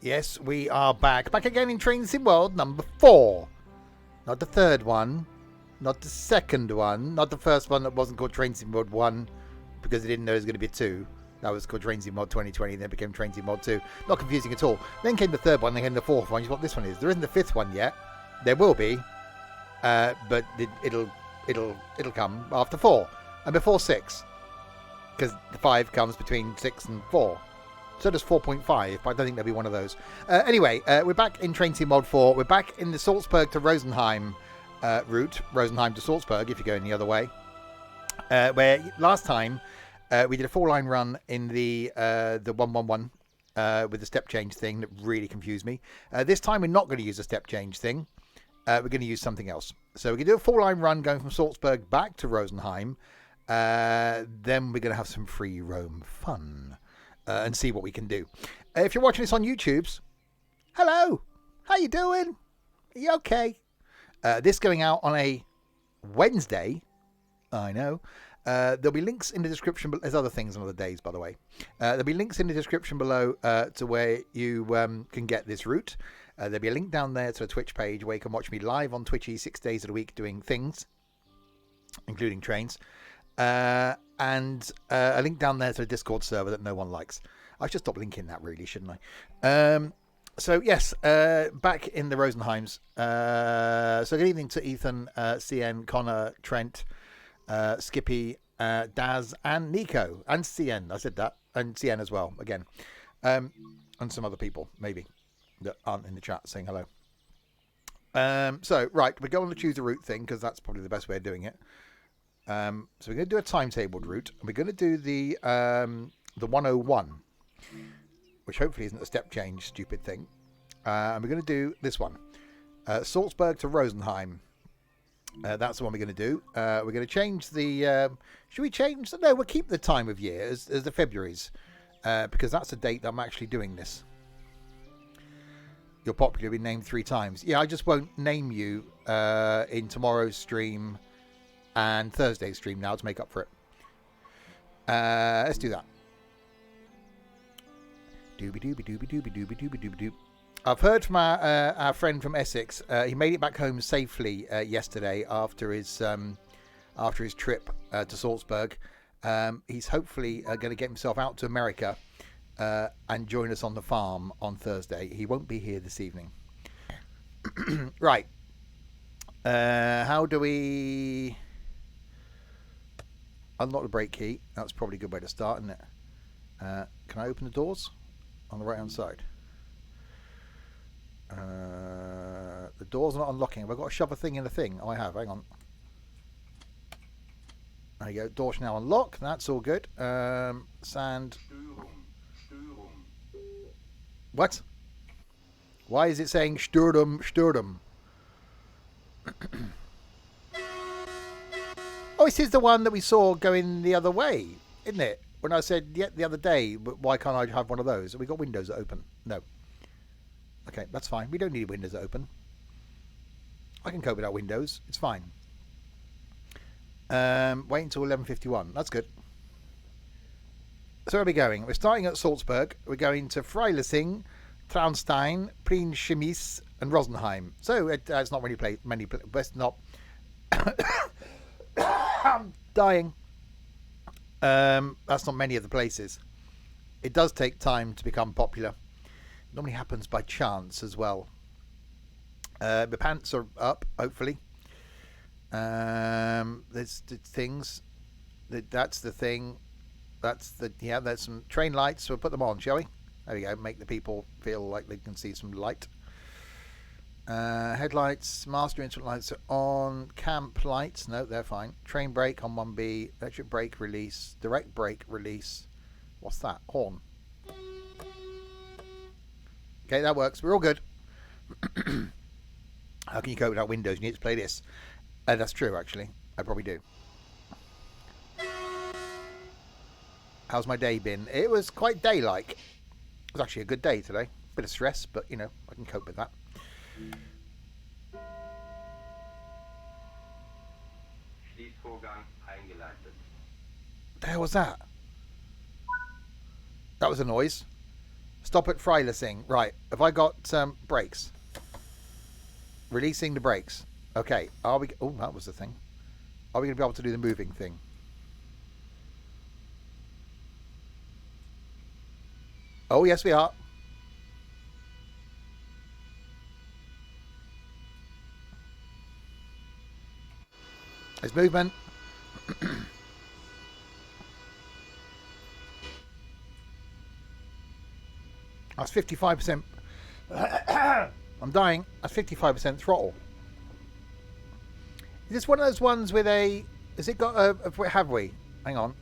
Yes, we are back. Back again in Train Sim World number 4. Not the third one. Not the second one. Not the first one that wasn't called Train Sim World 1 because they didn't know it was going to be a 2. That was called Train Sim World 2020 and then became Train Sim World 2. Not confusing at all. Then came the third one, then came the fourth one. Which is what this one is. There isn't the fifth one yet. There will be. But it'll come after 4. And before 6. Because the 5 comes between 6 and 4. So does 4.5, but I don't think there'll be one of those. Anyway, we're back in Train Sim Mod 4. We're back in the Salzburg to Rosenheim route. Rosenheim to Salzburg, if you're going the other way. Where last time we did a 4-line run in the 111 with the step change thing that really confused me. This time we're not going to use a step change thing. We're going to use something else. So we're going to do a 4-line run going from Salzburg back to Rosenheim. Then we're going to have some free roam fun. And see what we can do. If you're watching this on YouTube's, hello, how you doing? Are you okay? This going out on a Wednesday. I know. There'll be links in the description. There's other things on other days, by the way. There'll be links in the description below to where you can get this route. There'll be a link down there to a Twitch page where you can watch me live on Twitchy 6 days of the week doing things, including trains. And a link down there to the Discord server that no one likes. I should stop linking that, really, shouldn't I? So, yes, back in the Rosenheims. So, good evening to Ethan, CN, Connor, Trent, Skippy, Daz, and Nico, and CN. I said that. And CN as well, again. And some other people, maybe, that aren't in the chat saying hello. So, right, we're going to choose a route thing, because that's probably the best way of doing it. So we're going to do a timetabled route. And we're going to do the 101, which hopefully isn't a step change stupid thing. And we're going to do this one, Salzburg to Rosenheim. That's the one we're going to do. We're going to change the. Should we change? No, we'll keep the time of year as the February's, because that's the date that I'm actually doing this. You're popular. Been named 3 times. Yeah, I just won't name you in tomorrow's stream. And Thursday's stream now to make up for it. Let's do that. Doobie doobie doobie doobie doobie doobie doobie doop. I've heard from our friend from Essex. He made it back home safely yesterday after his trip to Salzburg. He's hopefully going to get himself out to America and join us on the farm on Thursday. He won't be here this evening. Right. How do we unlock the brake key? That's probably a good way to start, isn't it? Can I open the doors on the right hand side? The doors are not unlocking. Have I got to shove a thing in a thing? Oh, I have. Hang on. There you go. Doors now unlock. That's all good. Sand. What? Why is it saying Sturm? Oh, this is the one that we saw going the other way, isn't it? When I said the other day, why can't I have one of those? Have we got windows that open? No. Okay, that's fine. We don't need windows that open. I can cope without windows. It's fine. Wait until 11:51. That's good. So where are we going? We're starting at Salzburg. We're going to Freilassing, Traunstein, Prienschemis, and Rosenheim. So it's not really many places. Not. I'm dying. That's not many of the places. It does take time to become popular. It normally happens by chance as well. The pants are up, hopefully. There's things. That's the thing. There's some train lights. So we'll put them on, shall we? There we go. Make the people feel like they can see some light. Headlights, master instrument lights are on. Camp lights, no, they're fine. Train brake on 1B. Electric brake release. Direct brake release. What's that? Horn. Okay, that works. We're all good. How can you cope without Windows? You need to play this. That's true, actually. I probably do. How's my day been? It was quite day-like. It was actually a good day today. Bit of stress, but, you know, I can cope with that. The hell was that? That was a noise. Stop at Freilassing. Right. Have I got brakes? Releasing the brakes. Okay. Are we... Oh, that was the thing. Are we going to be able to do the moving thing? Oh, yes, we are. There's movement. That's 55%. I'm dying. That's 55% throttle. Is this one of those ones with a... Has it got a... Have we? Hang on.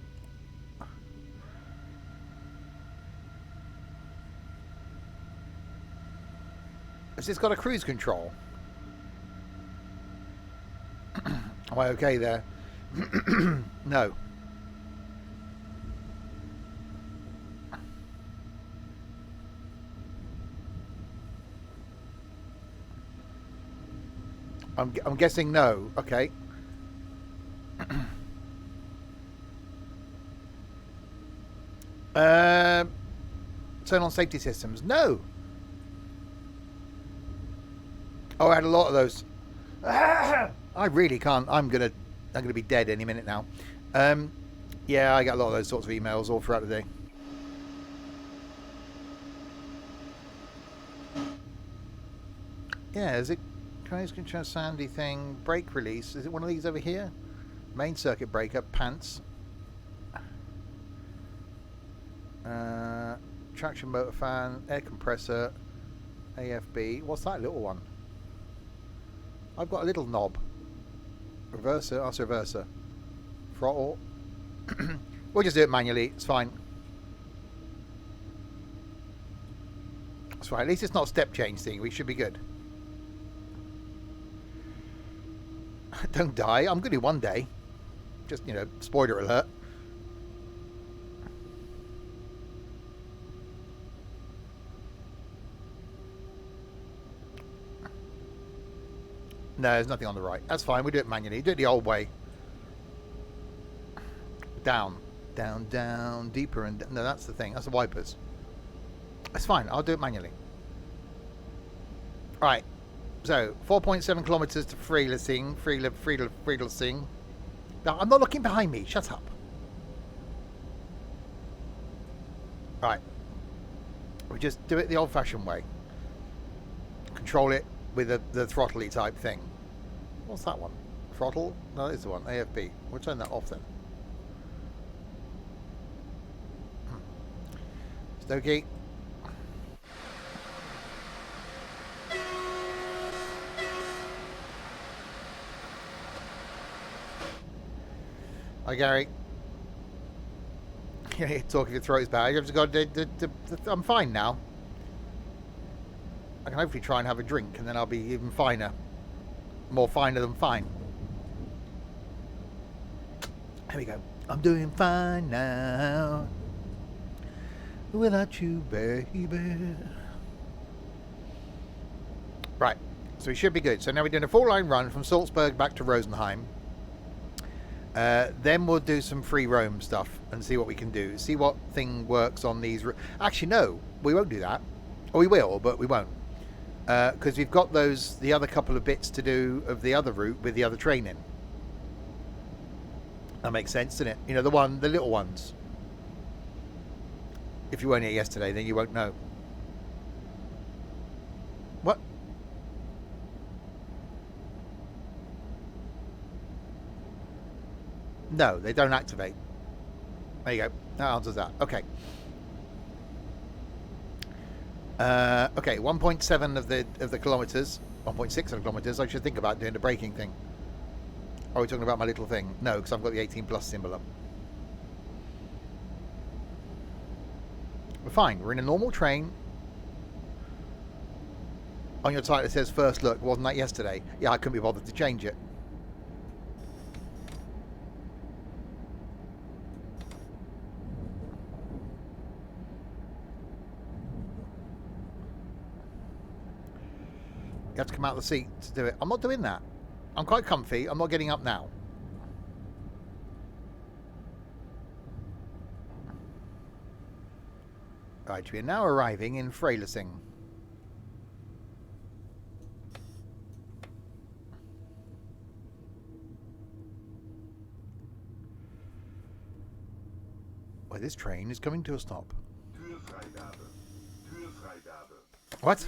Has this got a cruise control? Am I okay there? No. I'm guessing no. Okay. Turn on safety systems. No. Oh, I had a lot of those. I really can't. I'm gonna be dead any minute now. Yeah, I get a lot of those sorts of emails all throughout the day. Yeah, is it cruise control sandy thing? Brake release? Is it one of these over here? Main circuit breaker, pants. Traction motor fan, air compressor, AFB. What's that little one? I've got a little knob. Reverser, that's a reverser. Throttle. We'll just do it manually, it's fine. That's fine, at least it's not a step change thing, we should be good. Don't die, I'm going to do one day. Just, you know, spoiler alert. No, there's nothing on the right. That's fine. We do it manually. Do it the old way. Down. Down, down. Deeper and... No, that's the thing. That's the wipers. That's fine. I'll do it manually. Right. So, 4.7 kilometres to Freilassing. Freilassing. Now, I'm not looking behind me. Shut up. Right. We just do it the old-fashioned way. Control it with the throttly type thing. What's that one? Throttle? No, this is the one. AFB. We'll turn that off then. Stokey. Hi, Gary. Yeah, talking your throat is bad. You've just got I'm fine now. I can hopefully try and have a drink, and then I'll be even finer. More finer than fine. Here we go. I'm doing fine now. Without you, baby. Right. So we should be good. So now we're doing a 4-line run from Salzburg back to Rosenheim. Then we'll do some free roam stuff and see what we can do. See what thing works on these... Actually, no. We won't do that. Or we will, but we won't. Because we've got the other couple of bits to do of the other route with the other training. That makes sense, doesn't it? You know, the little ones. If you weren't here yesterday, then you won't know. What? No, they don't activate. There you go. That answers that. Okay. Okay, 1.7 of the kilometres, 1.6 of the kilometres. I should think about doing the braking thing. Are we talking about my little thing? No, because I've got the 18 plus symbol up. We're fine. We're in a normal train. On your title it says first look. Wasn't that yesterday? Yeah, I couldn't be bothered to change it. You have to come out of the seat to do it. I'm not doing that. I'm quite comfy. I'm not getting up now. Right, we are now arriving in Freilassing. Well, this train is coming to a stop. What?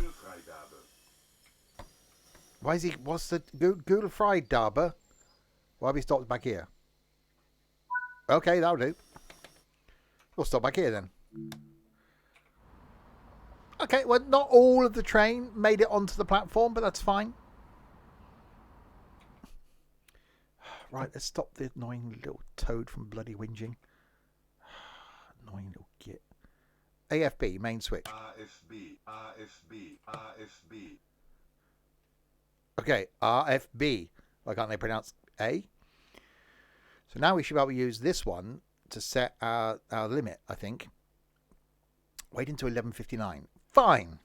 Why is he... What's the... Gulfreidabe? Why have we stopped back here? Okay, that'll do. We'll stop back here then. Okay, well, not all of the train made it onto the platform, but that's fine. Right, let's stop the annoying little toad from bloody whinging. Annoying little git. AFB, main switch. RFB. Okay, RFB. Why can't they pronounce A? So now we should be able to use this one to set our limit, I think. Wait until 11:59. Fine.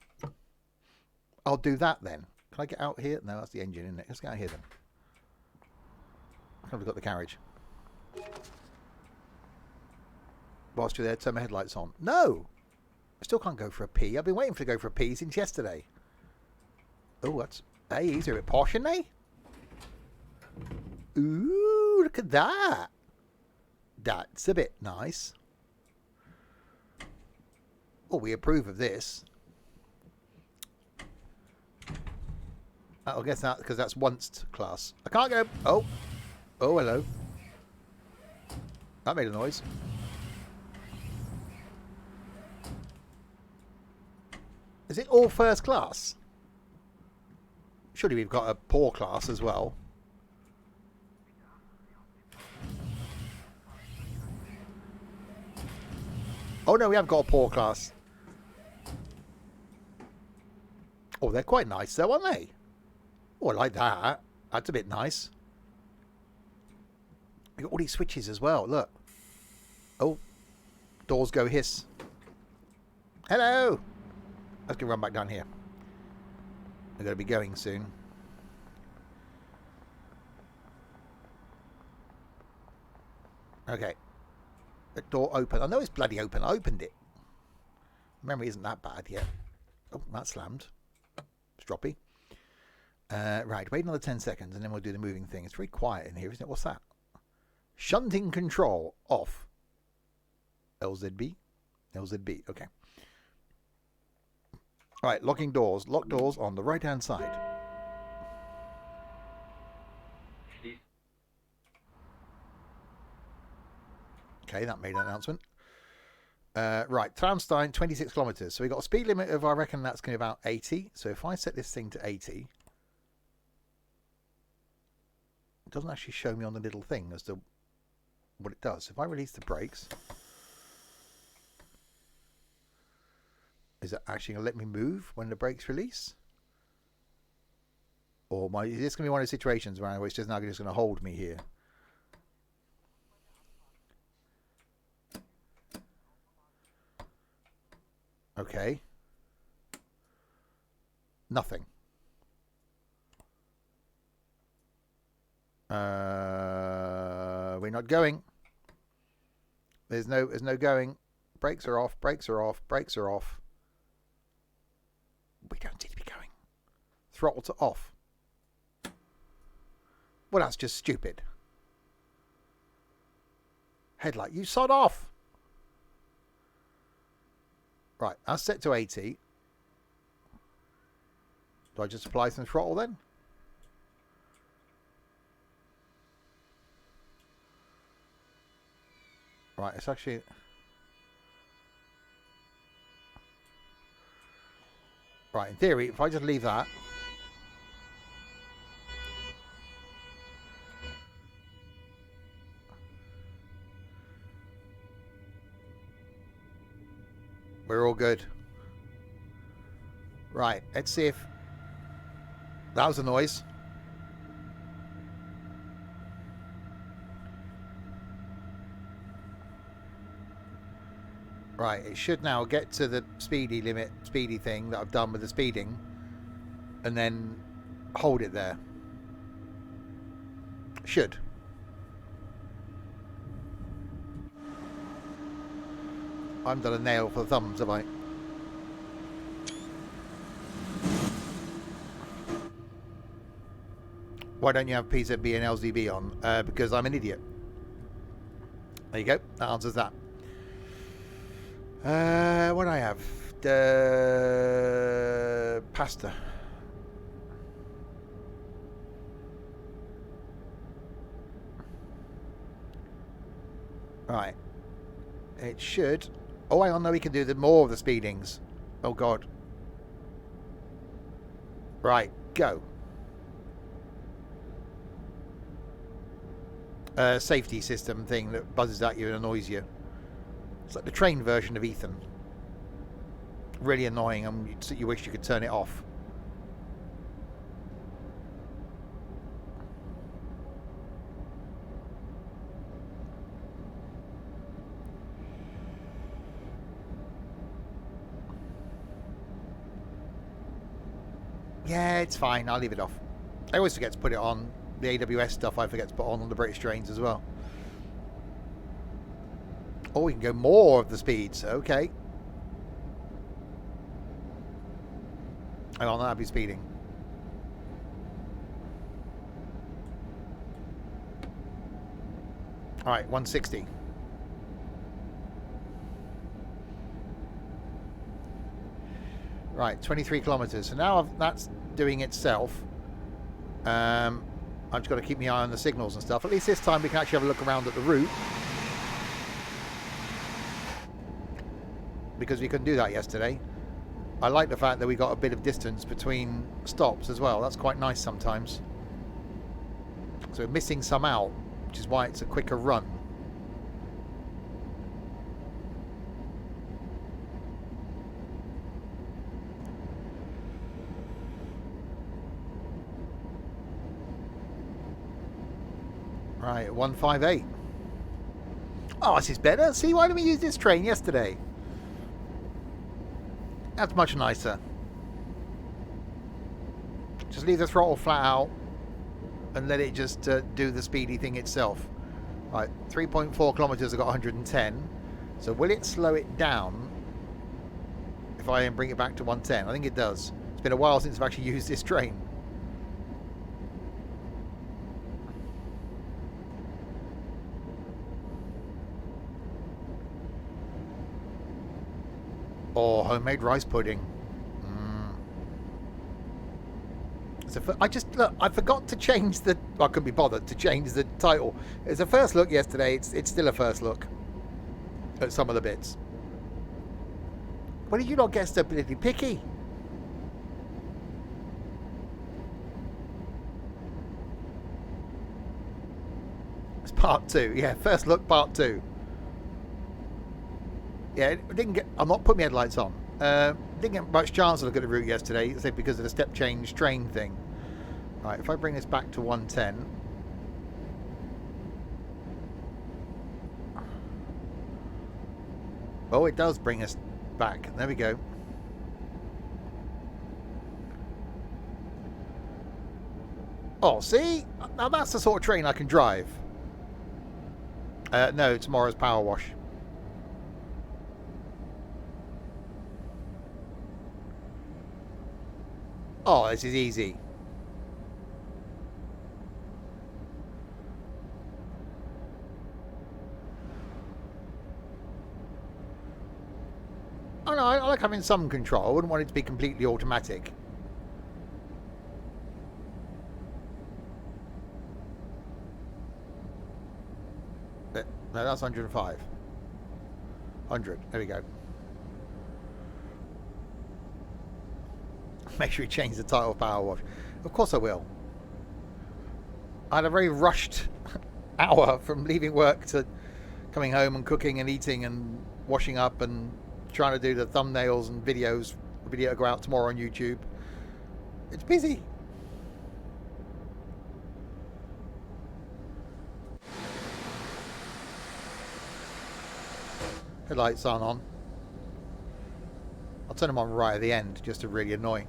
I'll do that then. Can I get out here? No, that's the engine, isn't it? Let's get out here then. I've got the carriage. Whilst you're there, turn my headlights on. No! I still can't go for a pee. I've been waiting to go for a pee since yesterday. Oh, that's... Hey, he's a bit posh, isn't he? Ooh, look at that. That's a bit nice. Oh, we approve of this. I guess that because that's once class. I can't go. Oh. Oh, hello. That made a noise. Is it all first class? Surely we've got a poor class as well. Oh no, we have got a poor class. Oh, they're quite nice though, aren't they? Oh, I like that. That's a bit nice. We got all these switches as well, look. Oh, doors go hiss. Hello! Let's go run back down here. We're going to be going soon. Okay. The door open. I know it's bloody open. I opened it. Memory isn't that bad yet. Oh, that slammed. Stroppy. Right, wait another 10 seconds and then we'll do the moving thing. It's very quiet in here, isn't it? What's that? Shunting control off. LZB? LZB, okay. Right, locking doors. Lock doors on the right-hand side. Okay, that made an announcement. Right, Traunstein, 26 kilometres. So we've got a speed limit of, I reckon that's going to be about 80. So if I set this thing to 80, it doesn't actually show me on the little thing as to what it does. If I release the brakes, is it actually going to let me move when the brakes release? Or is this going to be one of those situations where it's just now just going to hold me here? Okay. Nothing. We're not going. There's no going. Brakes are off, brakes are off, brakes are off. We don't seem to be going. Throttle to off. Well, that's just stupid. Headlight, you sod off. Right, that's set to 80. Do I just apply some throttle then? Right, it's actually... Right, in theory, if I just leave that... We're all good. Right, let's see if... That was a noise. Right, it should now get to the speedy limit, speedy thing that I've done with the speeding. And then hold it there. Should. I haven't done a nail for the thumbs, have I? Why don't you have PZB and LZB on? Because I'm an idiot. There you go. That answers that. What do I have? Pasta. Right. It should. Oh, I know we can do more of the speedings. Oh, God. Right. Go. Safety system thing that buzzes at you and annoys you. It's like the train version of Ethan. Really annoying, and you wish you could turn it off. Yeah, it's fine. I'll leave it off. I always forget to put it on. The AWS stuff I forget to put on the British trains as well. Oh, we can go more of the speeds. Okay. I'll not be speeding. Alright, 160. Right, 23 kilometers. So now that's doing itself. I've just got to keep my eye on the signals and stuff. At least this time we can actually have a look around at the route. Because we couldn't do that yesterday. I like the fact that we got a bit of distance between stops as well. That's quite nice sometimes. So we're missing some out, which is why it's a quicker run. Right, 158. Oh, this is better. See, why didn't we use this train yesterday? That's much nicer. Just leave the throttle flat out and let it just do the speedy thing itself. Right, 3.4 kilometers, I've got 110. So will it slow it down if I bring it back to 110? I think it does. It's been a while since I've actually used this train. Oh, homemade rice pudding. I forgot to change the... I couldn't be bothered to change the title. It's a first look yesterday. It's still a first look at some of the bits. Why did you not get stupidly picky? It's part 2. Yeah, first look, part 2. Yeah, it didn't get. I'm not putting my headlights on. Didn't get much chance to look at the route yesterday, say because of the step change train thing. Right, if I bring this back to 110. Oh, it does bring us back. There we go. Oh, see? Now that's the sort of train I can drive. No, tomorrow's power wash. Oh, this is easy. Oh no, I like having some control. I wouldn't want it to be completely automatic. No, that's 105. 100. There we go. Make sure you change the title of Power Wash. Of course I will. I had a very rushed hour from leaving work to coming home and cooking and eating and washing up and trying to do the thumbnails and videos. The video will go out tomorrow on YouTube. It's busy. Headlights aren't on. I'll turn them on right at the end just to really annoy.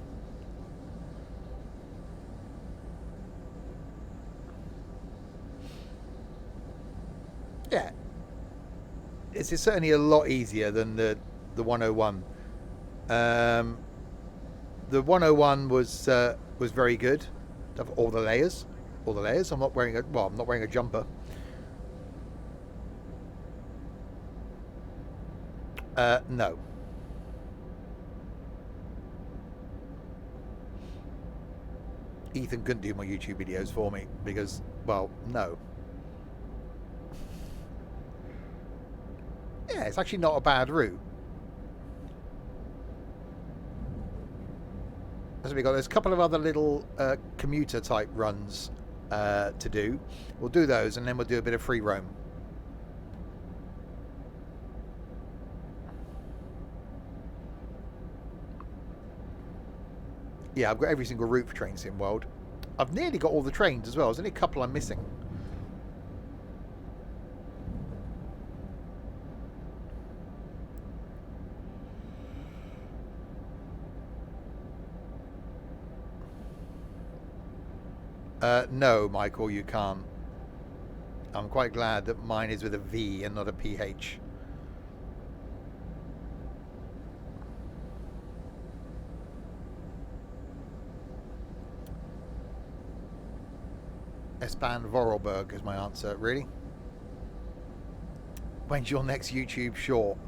Yeah, this is certainly a lot easier than the 101. The 101 was very good. Of all the layers, all the layers. I'm not wearing I'm not wearing a jumper. No. Ethan couldn't do my YouTube videos for me because, well, no. Yeah, it's actually not a bad route. So we got there's a couple of other little commuter type runs to do. We'll do those and then we'll do a bit of free roam. Yeah, I've got every single route for Train Sim World. I've nearly got all the trains as well. There's only a couple I'm missing. No, Michael, you can't. I'm quite glad that mine is with a V and not a PH. S-Bahn Vorarlberg is my answer. Really? When's your next YouTube short?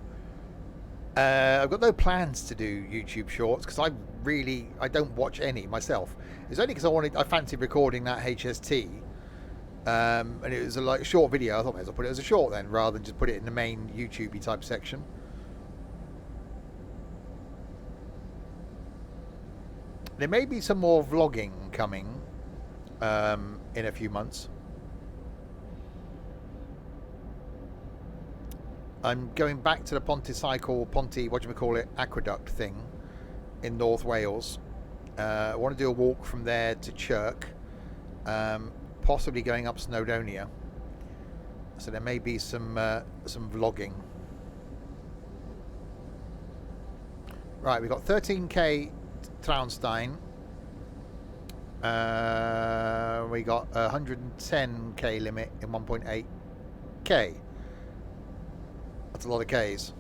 I've got no plans to do YouTube shorts because I don't watch any myself. It's only because I fancied recording that HST, and it was a short video. I thought I'll put it as a short then, rather than just put it in the main YouTubey type section. There may be some more vlogging coming in a few months. I'm going back to the Ponty aqueduct thing in North Wales. I want to do a walk from there to Chirk, possibly going up Snowdonia. So there may be some vlogging. Right, we've got 13k Traunstein. We got a 110k limit in 1.8k. That's a lot of Ks.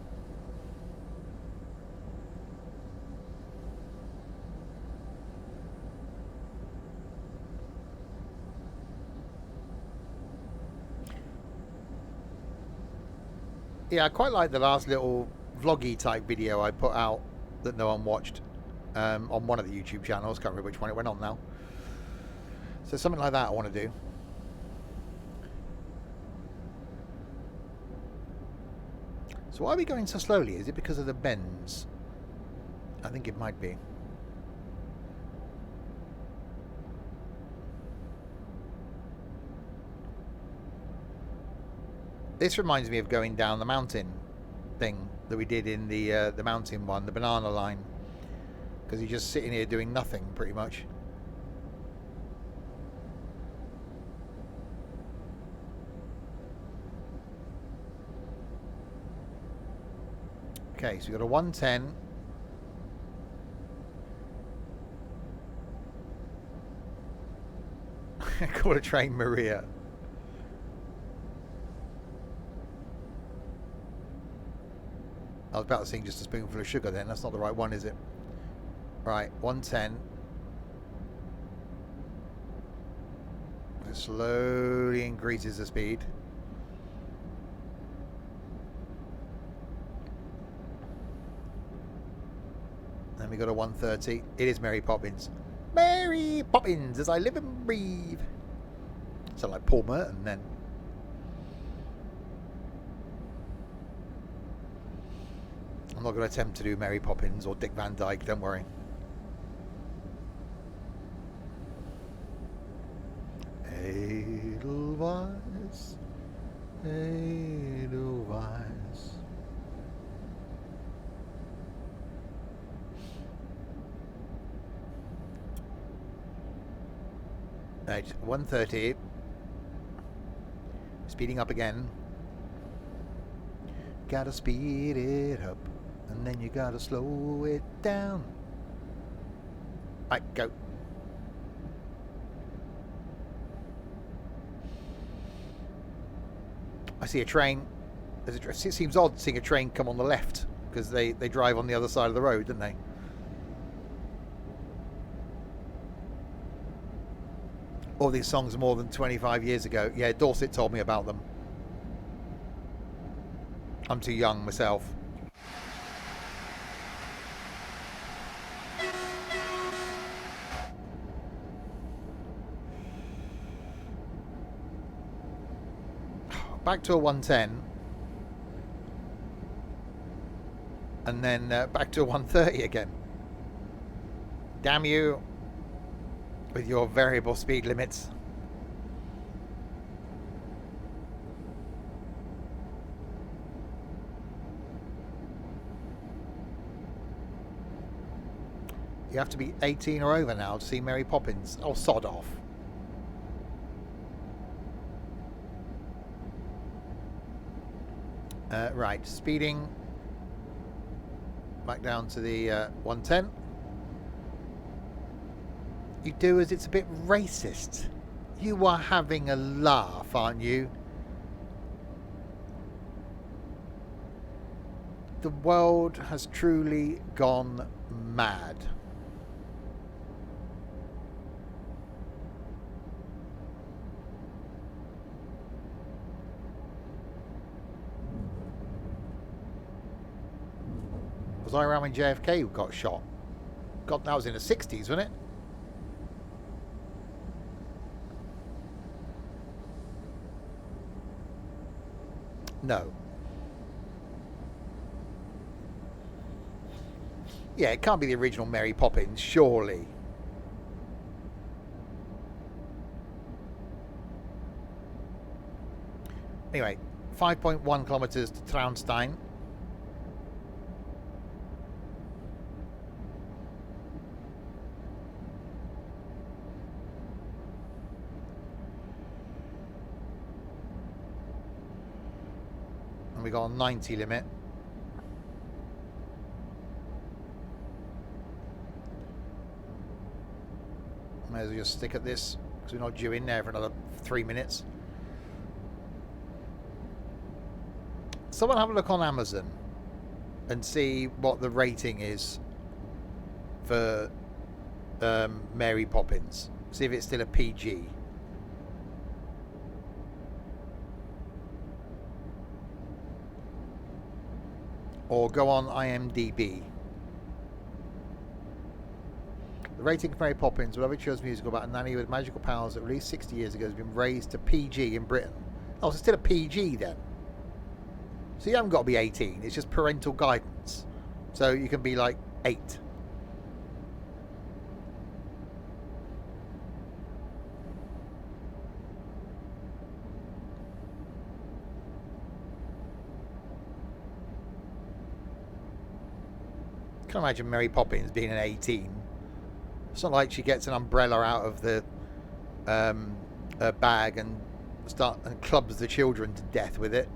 Yeah, I quite like the last little vloggy type video I put out that no one watched on one of the YouTube channels. Can't remember which one it went on now. So something like that I want to do. So why are we going so slowly? Is it because of the bends? I think it might be. This reminds me of going down the mountain thing that we did in the mountain one, the banana line. Because you're just sitting here doing nothing, pretty much. Okay, so we've got a 110. Call a train Maria. I was about to sing Just a Spoonful of Sugar then. That's not the right one, is it? Right, 110. It slowly increases the speed. Then we got a 130. It is Mary Poppins. Mary Poppins, as I live and breathe. Sound like Paul Merton then. I'm not going to attempt to do Mary Poppins or Dick Van Dyke, don't worry. Edelweiss, Edelweiss. Right, 130. Speeding up again. Gotta speed it up, and then you gotta slow it down. Right, go. I see a train. It seems odd seeing a train come on the left, because they drive on the other side of the road, don't they? All these songs more than 25 years ago. Yeah, Dorset told me about them. I'm too young myself. Back to a 110. And then back to a 130 again. Damn you. With your variable speed limits. You have to be 18 or over now to see Mary Poppins. Oh, sod off. Right, speeding back down to the 110. You do as it's a bit racist. You are having a laugh, aren't you? The world has truly gone mad. Was I around when JFK got shot? God, that was in the 60s, wasn't it? No. Yeah, it can't be the original Mary Poppins, surely. Anyway, 5.1 kilometres to Traunstein. And we got a 90 limit. May as well just stick at this because we're not due in there for another 3 minutes. Someone have a look on Amazon and see what the rating is for Mary Poppins. See if it's still a PG. Or go on IMDb. The rating for Mary Poppins, a beloved children's musical about a nanny with magical powers that released 60 years ago, has been raised to PG in Britain. Oh, so it's still a PG then. So you haven't got to be 18. It's just parental guidance. So you can be like 8. I can't imagine Mary Poppins being an 18. It's not like she gets an umbrella out of the her bag and clubs the children to death with it.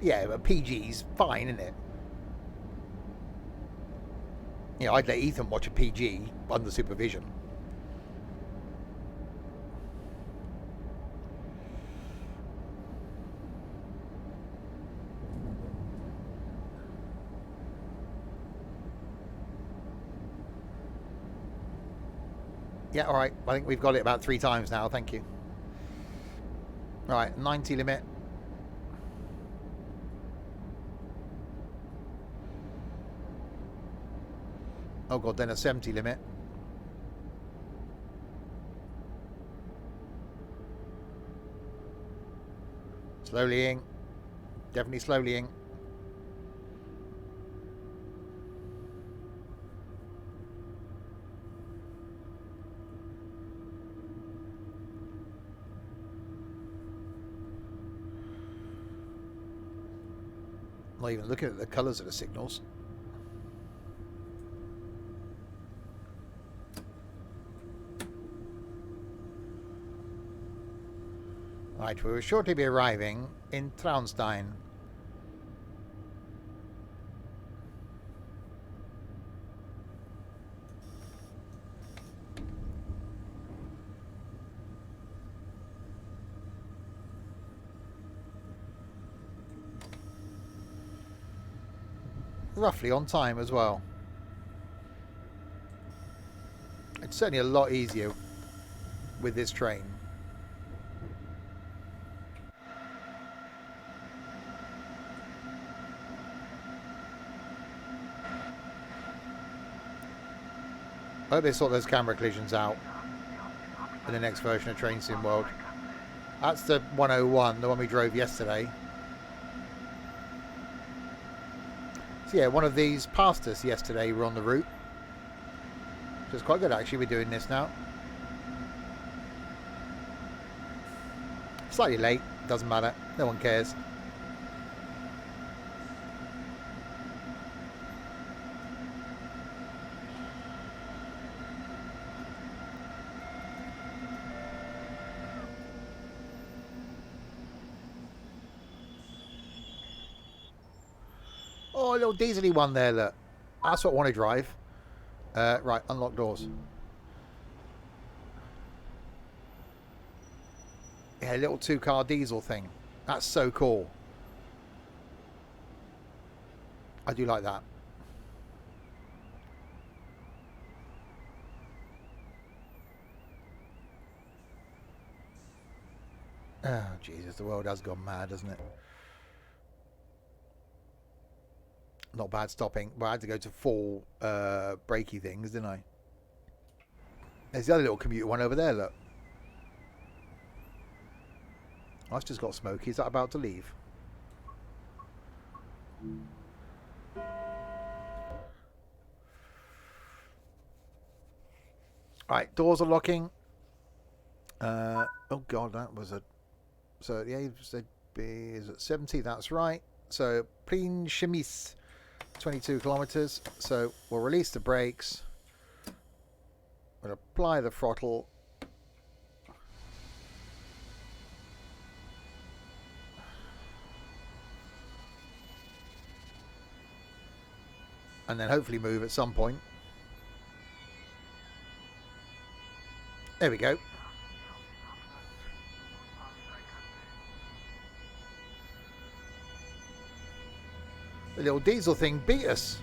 Yeah, but PG's fine, isn't it? You know, I'd let Ethan watch a PG under supervision. Yeah, alright. I think we've got it about 3 times now. Thank you. Right, 90 limit. Oh god, then a 70 limit. Slowlying. Definitely slowlying. Not even looking at the colours of the signals. Right, we will shortly be arriving in Traunstein. Roughly on time as well. It's certainly a lot easier with this train. I hope they sort those camera collisions out in the next version of Train Sim World. That's the 101, the one we drove yesterday. So yeah, one of these passed us yesterday. We're on the route. Which is quite good actually, we're doing this now. Slightly late, doesn't matter. No one cares. Oh, a little diesely one there, look. That's what I want to drive. Right, unlock doors. Yeah, a little 2-car diesel thing. That's so cool. I do like that. Oh, Jesus, the world has gone mad, hasn't it? Not bad stopping. Well, I had to go to full brakey things, didn't I? There's the other little commuter one over there, look. I've just got smoky. Is that about to leave? Right, doors are locking. Oh God, that was a... So the A is at 70, that's right. So, Plein Chemise, 22 kilometers. So, we'll release the brakes. We'll apply the throttle. And then hopefully move at some point. There we go. The little diesel thing beat us.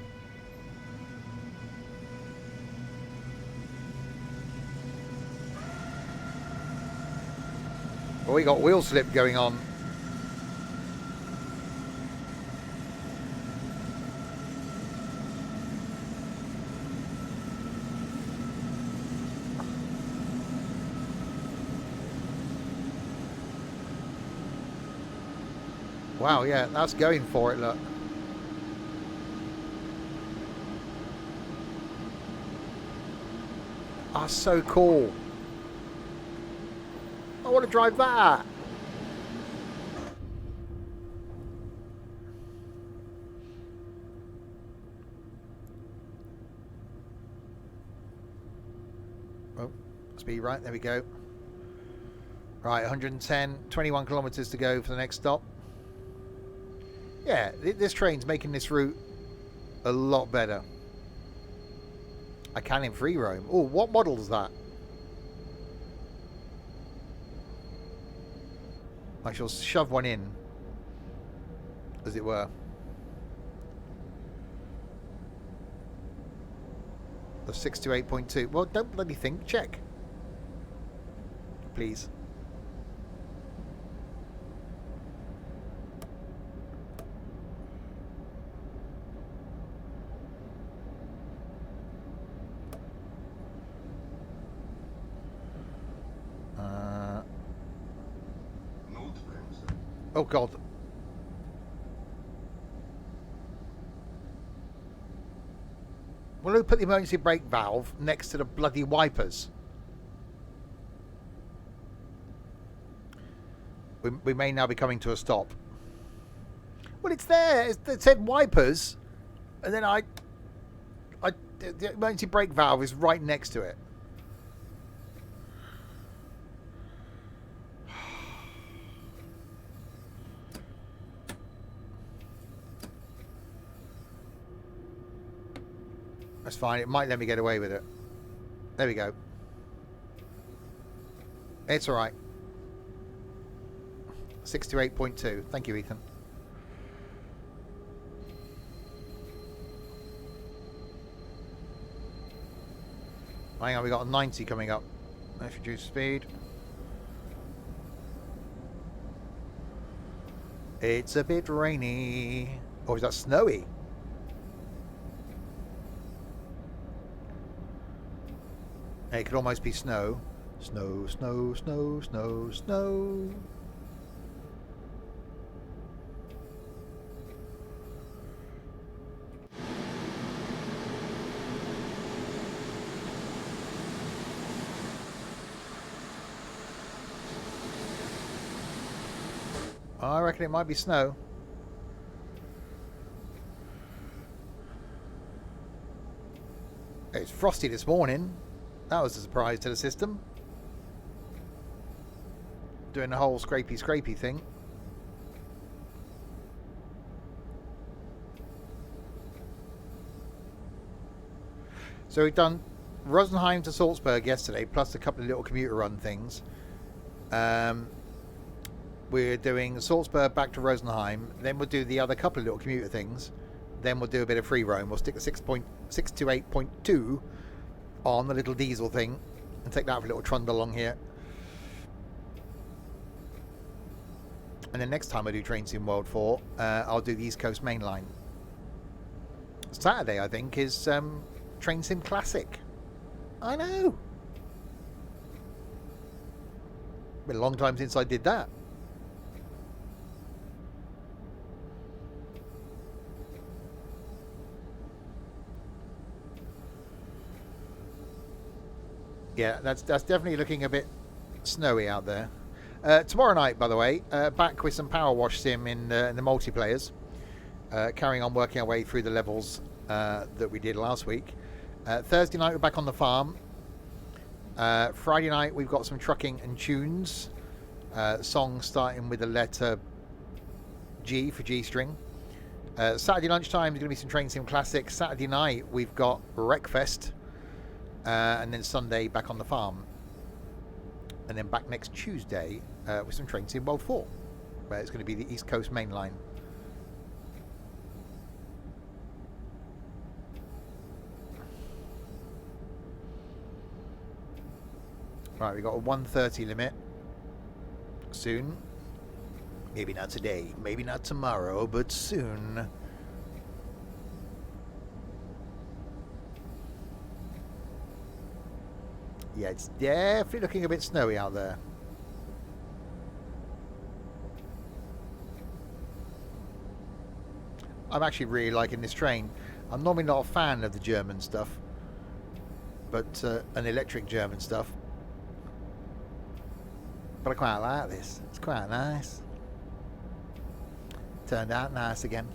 Well, we got wheel slip going on. Wow, yeah, that's going for it, look. That's so cool. I want to drive that. Oh, speed right, there we go. Right, 110, 21 kilometers to go for the next stop. Yeah, this train's making this route a lot better. I can in free roam. Oh, what model is that? I shall shove one in, as it were. The 628.2. Well, don't bloody think. Check. Please. Oh God. Well, who put the emergency brake valve next to the bloody wipers? We may now be coming to a stop. Well, it's there. It said wipers, and then the emergency brake valve is right next to it. That's fine. It might let me get away with it. There we go. It's all right. 628.2. Thank you, Ethan. Hang on, we got a 90 coming up. Let's reduce speed. It's a bit rainy. Or is that snowy? It could almost be snow. Snow, snow, snow, snow, snow. I reckon it might be snow. It's frosty this morning. That was a surprise to the system. Doing the whole scrapey thing. So we've done Rosenheim to Salzburg yesterday, plus a couple of little commuter run things. We're doing Salzburg back to Rosenheim. Then we'll do the other couple of little commuter things. Then we'll do a bit of free roam. We'll stick the 628.2 on the little diesel thing and take that for a little trundle along here. And then next time I do Train Sim World 4, I'll do the East Coast Main Line. Saturday, I think, is Train Sim Classic. I know. Been a long time since I did that. Yeah, that's definitely looking a bit snowy out there. Tomorrow night, by the way, back with some Power Wash Sim in the multiplayers. Carrying on working our way through the levels that we did last week. Thursday night, we're back on the farm. Friday night, we've got some trucking and tunes. Songs starting with the letter G for G-string. Saturday lunchtime, there's going to be some Train Sim Classics. Saturday night, we've got Wreckfest. And then Sunday back on the farm, and then back next Tuesday with some Train Sim World 4, where it's going to be the East Coast Main Line. Right, we've got a 1:30 limit soon. Maybe not today, maybe not tomorrow, but soon. Yeah, it's definitely looking a bit snowy out there. I'm actually really liking this train. I'm normally not a fan of the German stuff, but an electric German stuff. But I quite like this. It's quite nice. Turned out nice again.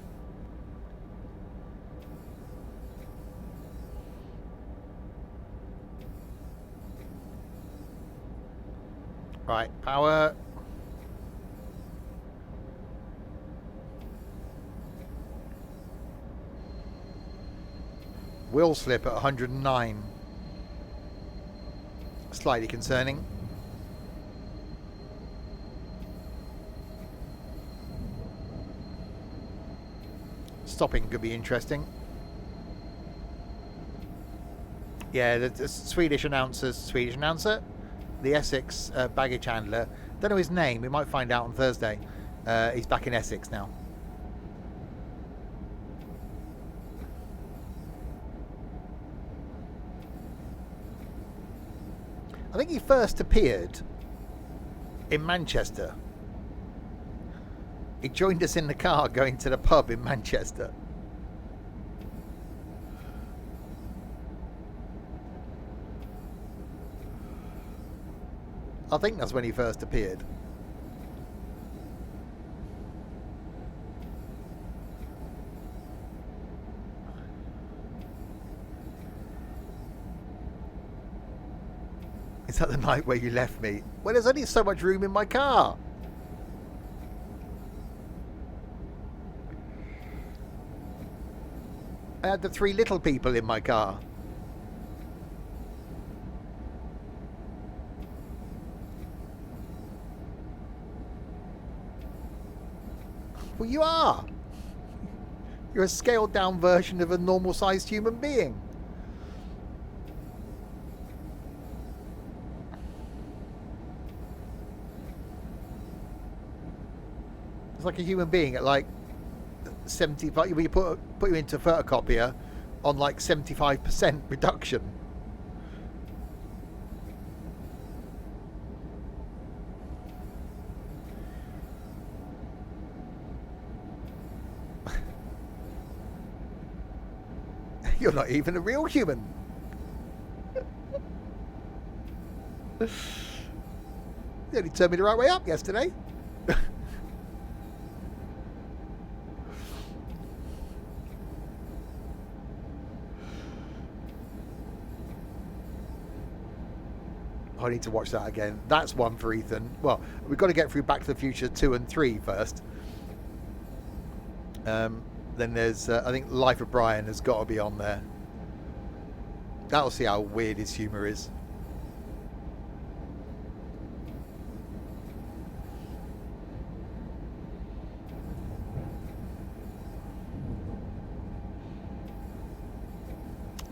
Right, power. Wheel slip at 109. Slightly concerning. Stopping could be interesting. Yeah, the Swedish announcer, the Essex baggage handler. Don't know his name. We might find out on Thursday. He's back in Essex now. I think he first appeared in Manchester. He joined us in the car going to the pub in Manchester. I think that's when he first appeared. Is that the night where you left me? Well, there's only so much room in my car. I had the 3 little people in my car. Well, you are. You're a scaled down version of a normal sized human being. It's like a human being at like 70. Like when you put you into a photocopier on like 75% reduction. You're not even a real human. You only turned me the right way up yesterday. I need to watch that again. That's one for Ethan. Well, we've got to get through Back to the Future 2 and 3 first. Then there's, I think, Life of Brian has got to be on there. That'll see how weird his humour is.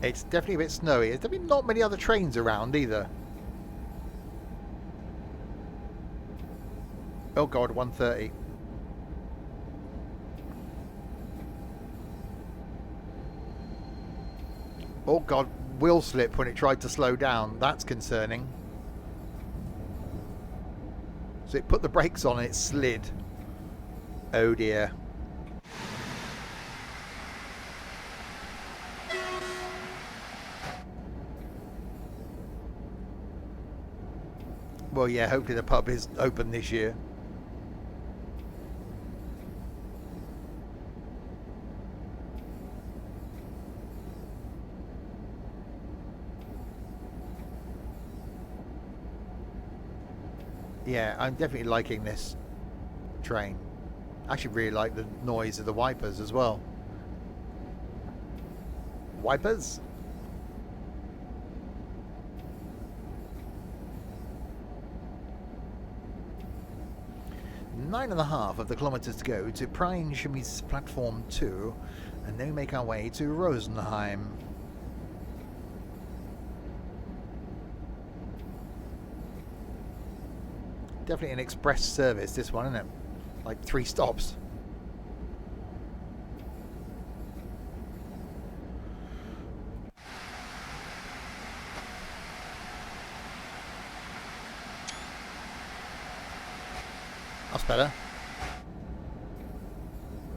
It's definitely a bit snowy. There's definitely not many other trains around either. Oh god, 1:30. Oh god, wheel slip when it tried to slow down. That's concerning. So it put the brakes on and it slid. Oh dear. Well, yeah, hopefully the pub is open this year. Yeah, I'm definitely liking this train. I actually really like the noise of the wipers as well. Wipers? Nine and a half of the kilometres to go to Prime Chemise Platform 2, and now we make our way to Rosenheim. Definitely an express service, this one, isn't it? Like 3 stops. That's better.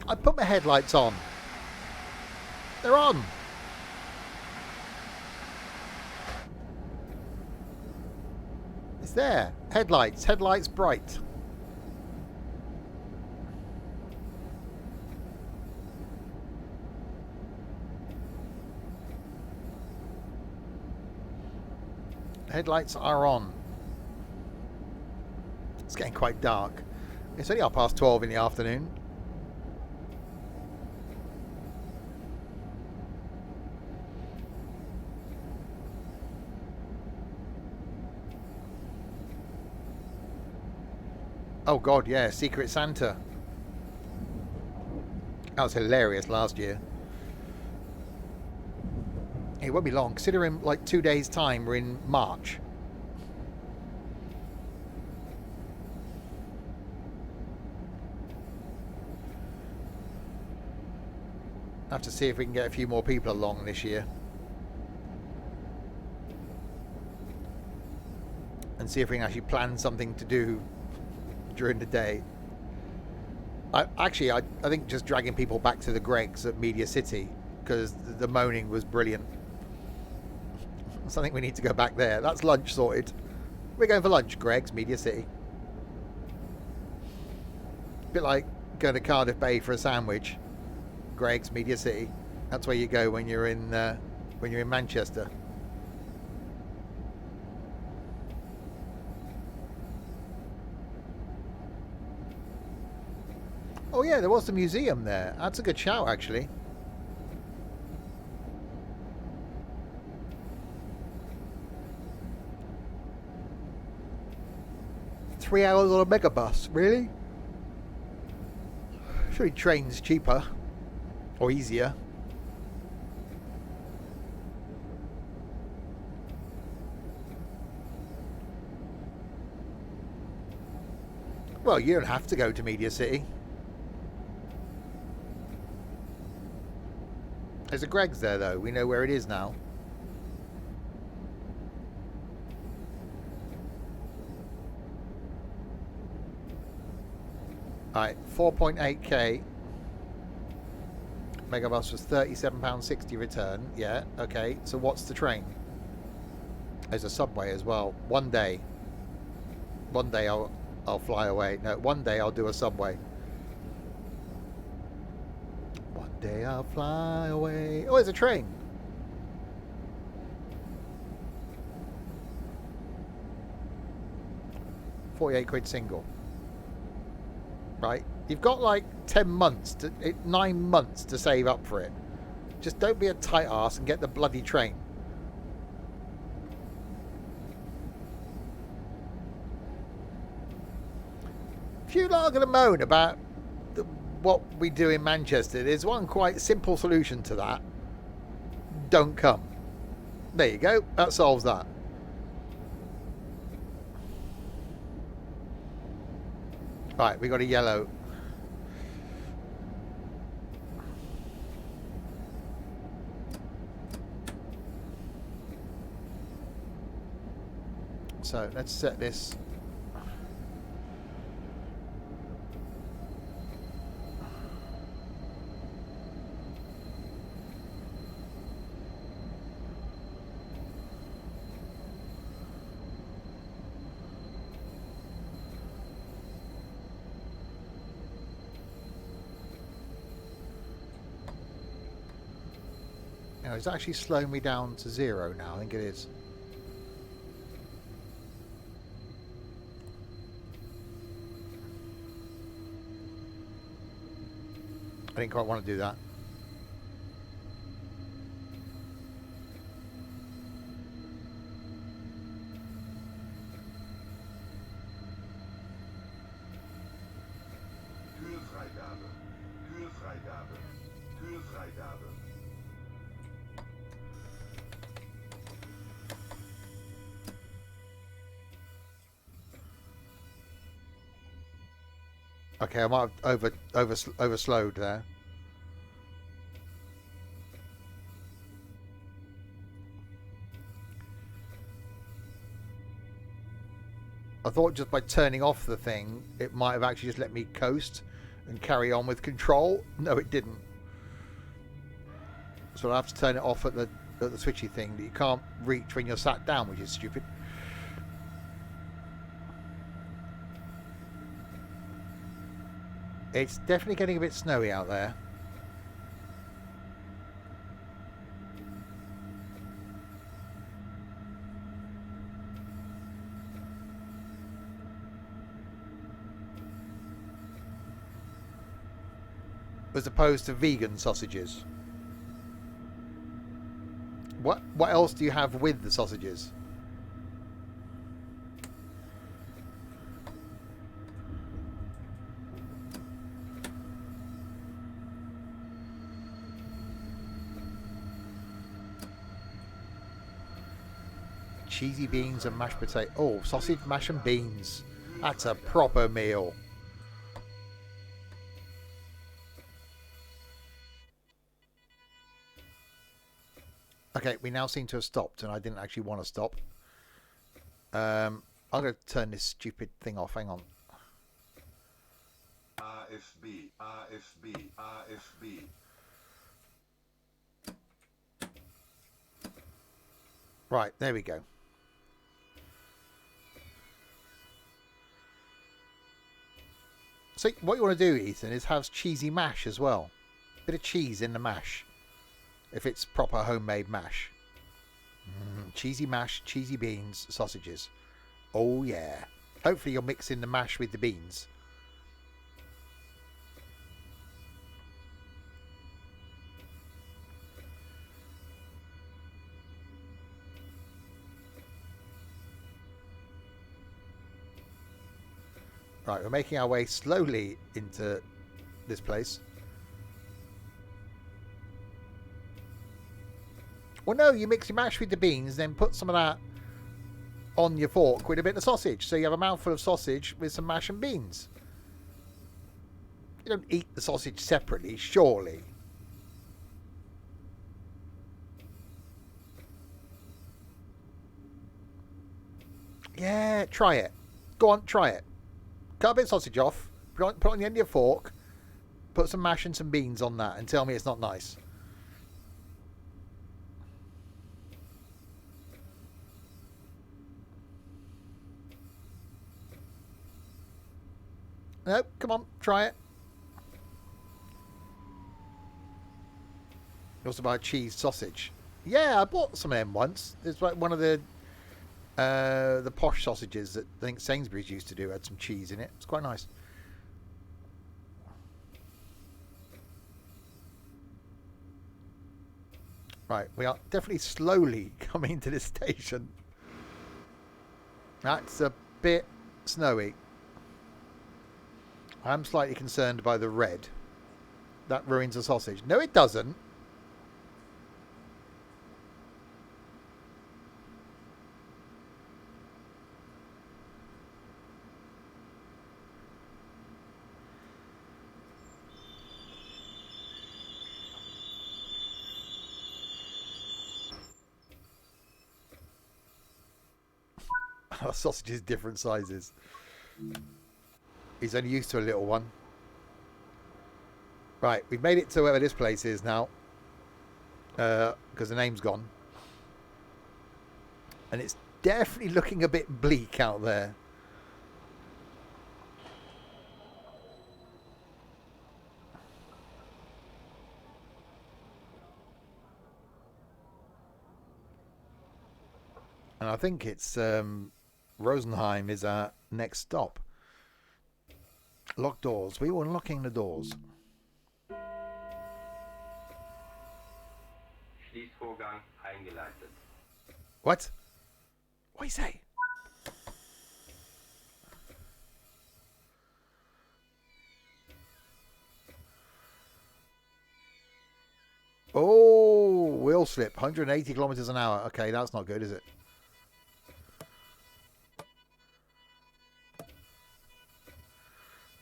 I put my headlights on. They're on. It's there. Headlights. Headlights bright. Headlights are on. It's getting quite dark. It's only 12:30 in the afternoon. Oh god, yeah, Secret Santa. That was hilarious last year. It won't be long. Considering like 2 days' time, we're in March. Have to see if we can get a few more people along this year. And see if we can actually plan something to do during the day. I think just dragging people back to the Greggs at Media City, because the moaning was brilliant. So I think we need to go back there. That's lunch sorted. We're going for lunch, Greggs, Media City. A bit like going to Cardiff Bay for a sandwich. Greggs, Media City. That's where you go when you're in Manchester. Oh yeah, there was the museum there. That's a good shout, actually. Three hours on a megabus, really? Surely trains cheaper or easier. Well, you don't have to go to Media City. There's a Greg's there, though. We know where it is now. Alright, 4.8k. Megabus was £37.60 return. Yeah, okay. So what's the train? There's a subway as well. One day I'll fly away. No, one day I'll do a subway. One day I'll fly away. Oh, there's a train. £48 single. Right, you've got like 9 months to save up for it. Just don't be a tight ass and get the bloody train. If you are going to moan about what we do in Manchester, there's one quite simple solution to that. Don't come. There you go. That solves that. Right, we got a yellow. So let's set this. Now, it's actually slowing me down to 0 now. I think it is. I didn't quite want to do that. Türfreigabe. Türfreigabe. Türfreigabe. Okay, I might have overslowed there. I thought just by turning off the thing, it might have actually just let me coast and carry on with control. No, it didn't. So I'll have to turn it off at the switchy thing that you can't reach when you're sat down, which is stupid. It's definitely getting a bit snowy out there. As opposed to vegan sausages. What else do you have with the sausages? Cheesy beans and mashed potato. Oh, sausage, mash and beans. That's a proper meal. Okay, we now seem to have stopped, and I didn't actually want to stop. I'm going to turn this stupid thing off. Hang on. AFB, AFB, AFB. Right, there we go. So what you want to do, Ethan, is have cheesy mash as well. Bit of cheese in the mash. If it's proper homemade mash. Cheesy mash, cheesy beans, sausages. Oh yeah. Hopefully you're mixing the mash with the beans. Right, we're making our way slowly into this place. Well, no, you mix your mash with the beans, then put some of that on your fork with a bit of sausage. So you have a mouthful of sausage with some mash and beans. You don't eat the sausage separately, surely. Yeah, try it. Go on, try it. Cut a bit of sausage off, put it on the end of your fork, put some mash and some beans on that, and tell me it's not nice. No, come on, try it. You also buy a cheese sausage. Yeah, I bought some of them once. It's like one of the posh sausages that I think Sainsbury's used to do. Had some cheese in it. It's quite nice. Right, we are definitely slowly coming to this station. That's a bit snowy. I'm slightly concerned by the red. That ruins the sausage. No, it doesn't. Our sausages different sizes. He's only used to a little one. Right, we've made it to wherever this place is now. Because the name's gone. And it's definitely looking a bit bleak out there. And I think it's Rosenheim is our next stop. Lock doors. We were unlocking the doors. Schließvorgang eingeleitet. What? What do you say? Oh, wheel slip. 180 kilometers an hour. Okay, that's not good, is it?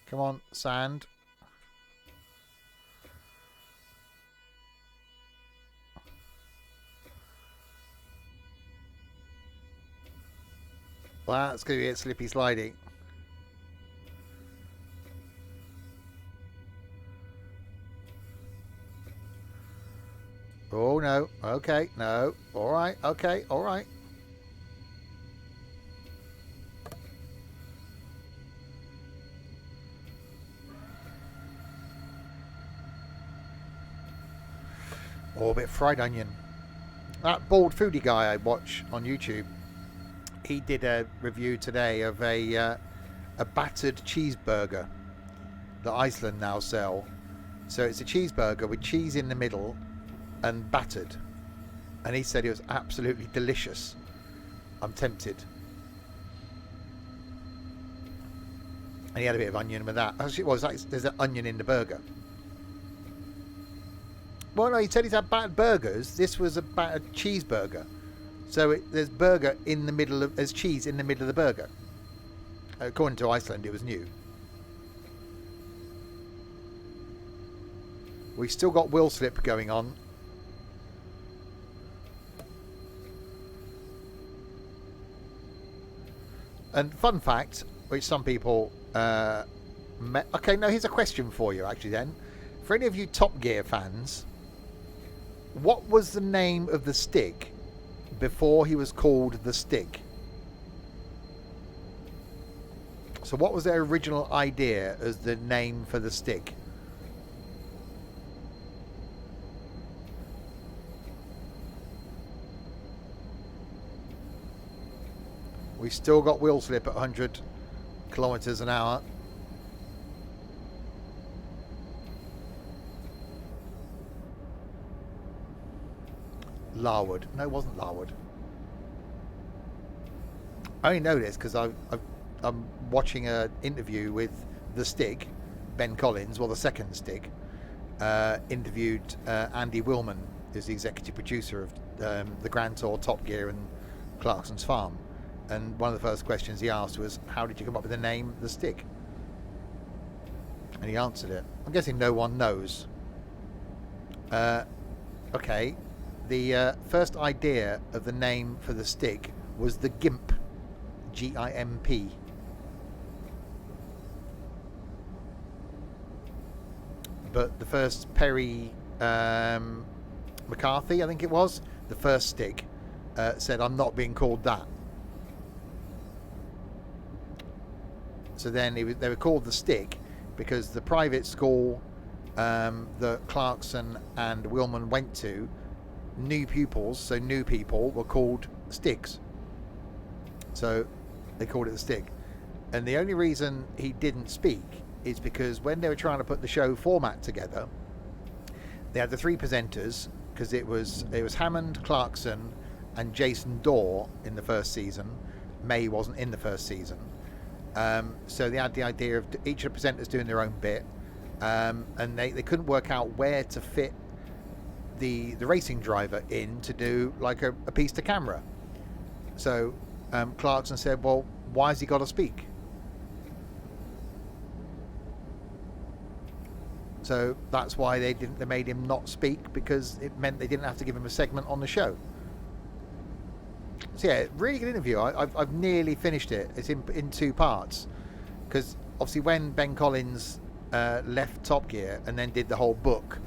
Come on, sand. Well, that's going to be a slippy sliding. Oh, no. Okay, no. All right, okay, all right. Oh, a bit of fried onion. That bald foodie guy I watch on YouTube, he did a review today of a battered cheeseburger that Iceland now sell. So it's a cheeseburger with cheese in the middle and battered. And he said it was absolutely delicious. I'm tempted. And he had a bit of onion with that. Actually, well, there's an onion in the burger. Well, no, he said he's had battered burgers. This was a battered cheeseburger. So there's burger in the middle of... There's cheese in the middle of the burger. According to Iceland, it was new. We've still got wheel slip going on. And fun fact, which some people... Okay, no, here's a question for you, actually, then. For any of you Top Gear fans... What was the name of the stick before he was called the Stick? So what was their original idea as the name for the stick? We've still got wheel slip at 100 kilometers an hour. Larwood. No, it wasn't Larwood. I only know this because I'm watching an interview with the Stick, Ben Collins, well, the second Stick, interviewed Andy Willman, who's the executive producer of the Grand Tour, Top Gear and Clarkson's Farm. And one of the first questions he asked was, how did you come up with the name The Stick? And he answered it. I'm guessing no one knows. Okay. The first idea of the name for the stick was the GIMP. GIMP. But the first Perry McCarthy, I think it was, the first stick, said, I'm not being called that. So then they were called the stick because the private school that Clarkson and Willman went to, new pupils, so new people, were called sticks. So they called it the stick. And the only reason he didn't speak is because when they were trying to put the show format together, they had the three presenters, because it was Hammond, Clarkson, and Jason Dorr in the first season. May wasn't in the first season. So they had the idea of each of the presenters doing their own bit, and they couldn't work out where to fit the racing driver in to do like a piece to camera. So Clarkson said, well, why has he got to speak? So that's why they made him not speak, because it meant they didn't have to give him a segment on the show. So yeah, really good interview. I've nearly finished it. It's in two parts, because obviously when Ben Collins left Top Gear and then did the whole book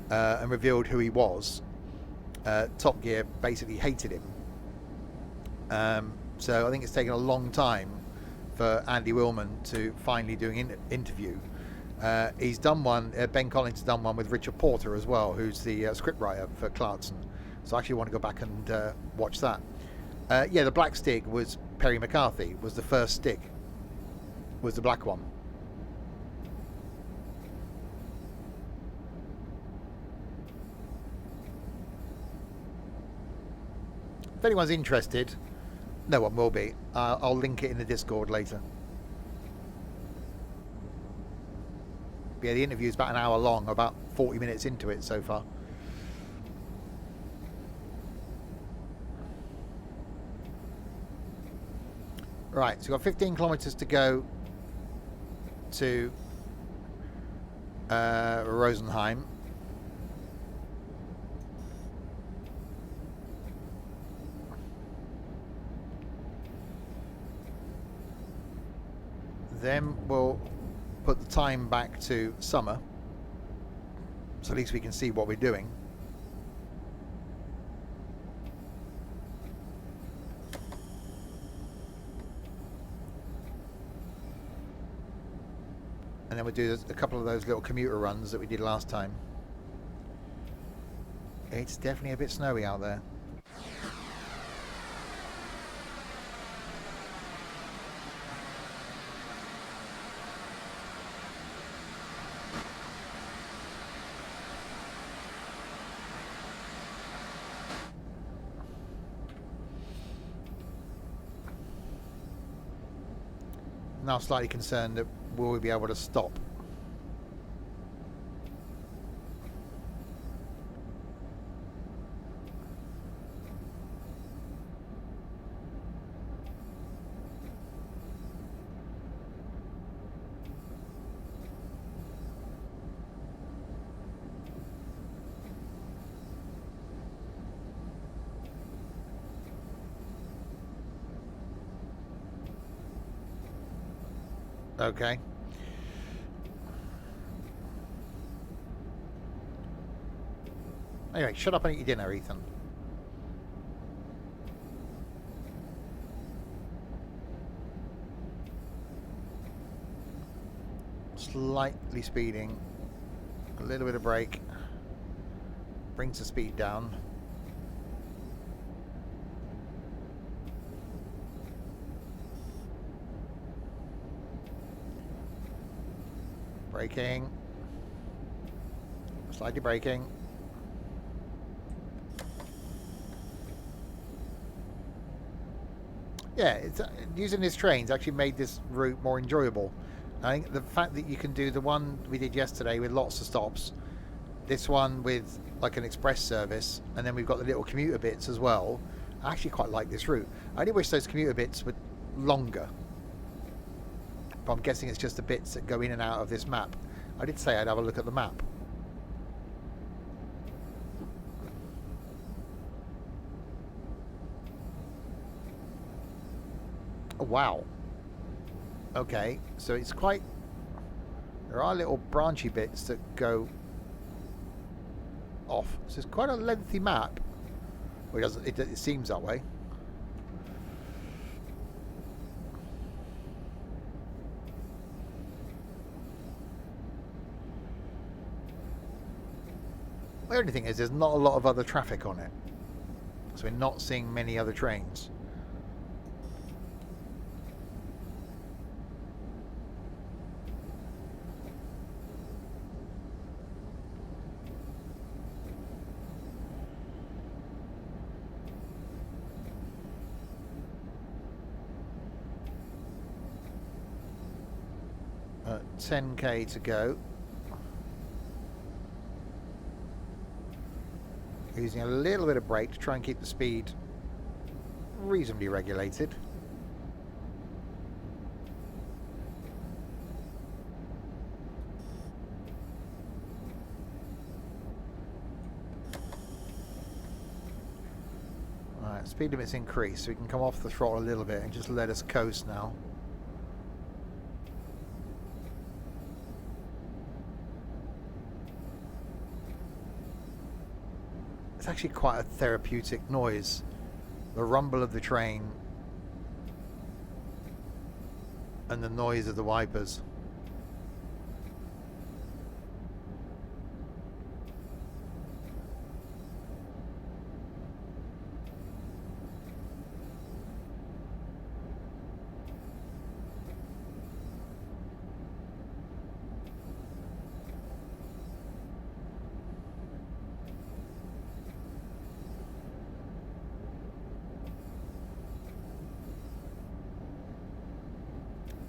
and revealed who he was, Top Gear basically hated him. So I think it's taken a long time for Andy Willman to finally do an interview. He's done one, Ben Collins has done one with Richard Porter as well, who's the scriptwriter for Clarkson. So I actually want to go back and watch that. Yeah, the black stick was Perry McCarthy, was the first stick, was the black one. If anyone's interested, no one will be. I'll link it in the Discord later. Yeah, the interview is about an hour long, about 40 minutes into it so far. Right, so we've got 15 kilometres to go to Rosenheim. Then we'll put the time back to summer, so at least we can see what we're doing. And then we'll do a couple of those little commuter runs that we did last time. It's definitely a bit snowy out there. Now slightly concerned that will we be able to stop. Okay. Anyway, shut up and eat your dinner, Ethan. Slightly speeding. A little bit of brake. Brings the speed down. Braking. Slightly braking. Yeah, it's, using this train's actually made this route more enjoyable. I think the fact that you can do the one we did yesterday with lots of stops, this one with like an express service, and then we've got the little commuter bits as well. I actually quite like this route. I only wish those commuter bits were longer. But I'm guessing it's just the bits that go in and out of this map. I did say I'd have a look at the map. Oh, wow. Okay, so it's quite... There are little branchy bits that go off. So it's quite a lengthy map. Well, it seems that way. The only thing is there's not a lot of other traffic on it. So we're not seeing many other trains. Uh, 10k to go. Using a little bit of brake to try and keep the speed reasonably regulated. Alright, speed limit's increased, so we can come off the throttle a little bit and just let us coast now. It's actually quite a therapeutic noise. The rumble of the train and the noise of the wipers.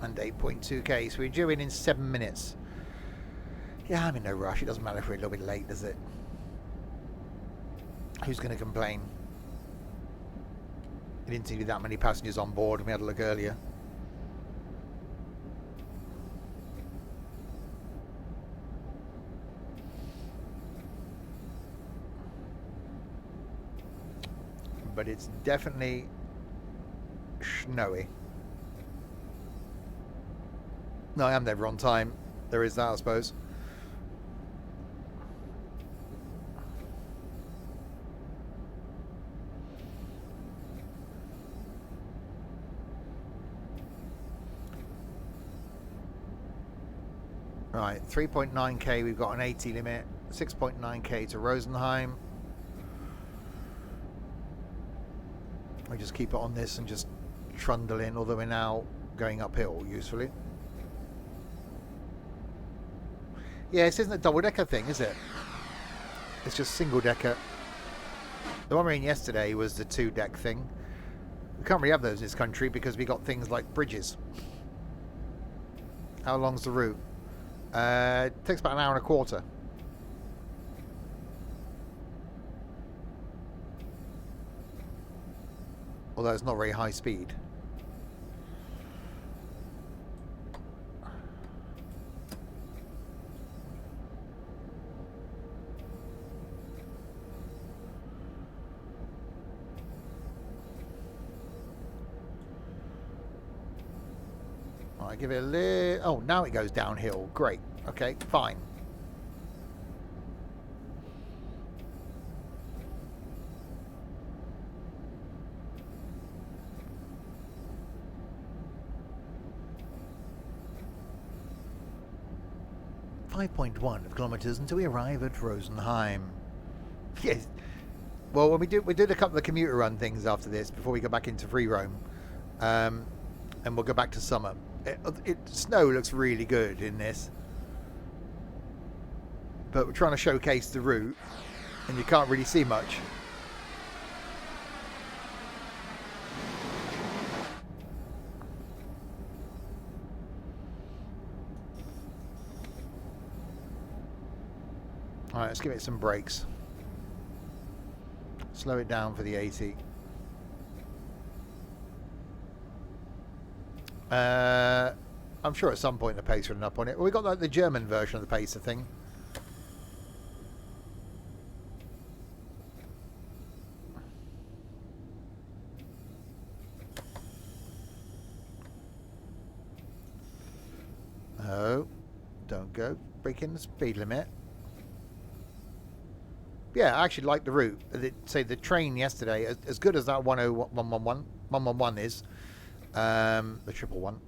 And 8.2k, so we're due in 7 minutes. Yeah, I'm in no rush. It doesn't matter if we're a little bit late, does it? Who's going to complain? It didn't seem to be that many passengers on board, and we had a look earlier. But it's definitely snowy. No, I am never on time. There is that, I suppose. Right, 3.9k, we've got an 80 limit. 6.9k to Rosenheim. We just keep it on this and just trundle in, although we're now going uphill, usefully. Yeah, this isn't a double-decker thing, is it? It's just single-decker. The one we were in yesterday was the 2-deck thing. We can't really have those in this country because we got things like bridges. How long's the route? It takes about an hour and a quarter. Although it's not very high speed. I give it a little... Oh, now it goes downhill. Great. Okay, fine. .1 kilometers until we arrive at Rosenheim. Yes. Well, when we did a couple of commuter run things after this before we go back into free roam, and we'll go back to summer. Snow looks really good in this, but we're trying to showcase the route, and you can't really see much. All right, let's give it some brakes. Slow it down for the 80. I'm sure at some point the pacer will up on it. Well, we got like the German version of the pacer thing. No, don't go breaking the speed limit. Yeah, I actually like the route. Say the train yesterday, as good as that 111 is, the triple one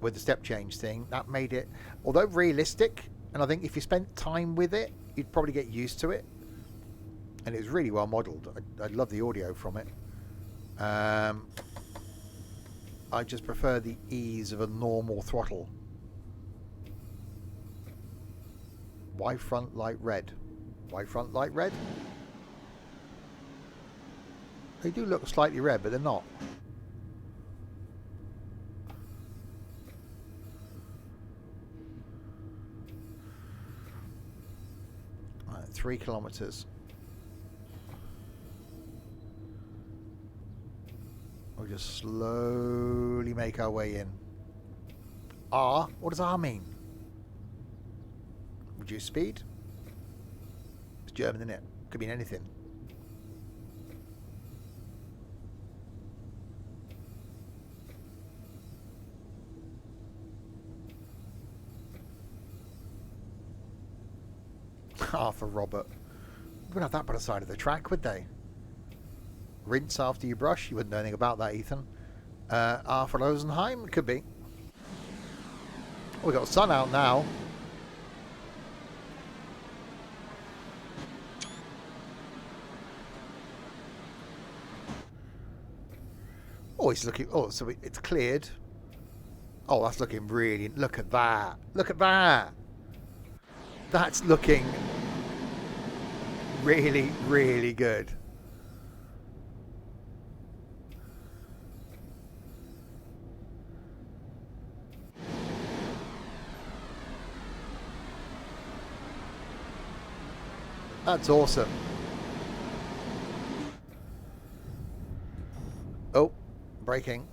with the step change thing, that made it, although realistic, and I think if you spent time with it, you'd probably get used to it. And it was really well modelled. I love the audio from it. I just prefer the ease of a normal throttle. Why front light red? Why front light red? They do look slightly red, but they're not. Right, 3 kilometres. We'll just slowly make our way in. R? What does R mean? Reduce speed? It's German, isn't it? Could mean anything. R for Robert. They wouldn't have that by the side of the track, would they? Rinse after you brush? You wouldn't know anything about that, Ethan. R for Rosenheim? It could be. Oh, we've got the sun out now. Oh, it's looking... Oh, so it's cleared. Oh, that's looking really... Look at that. Look at that. That's looking really, really good. That's awesome. Oh, braking.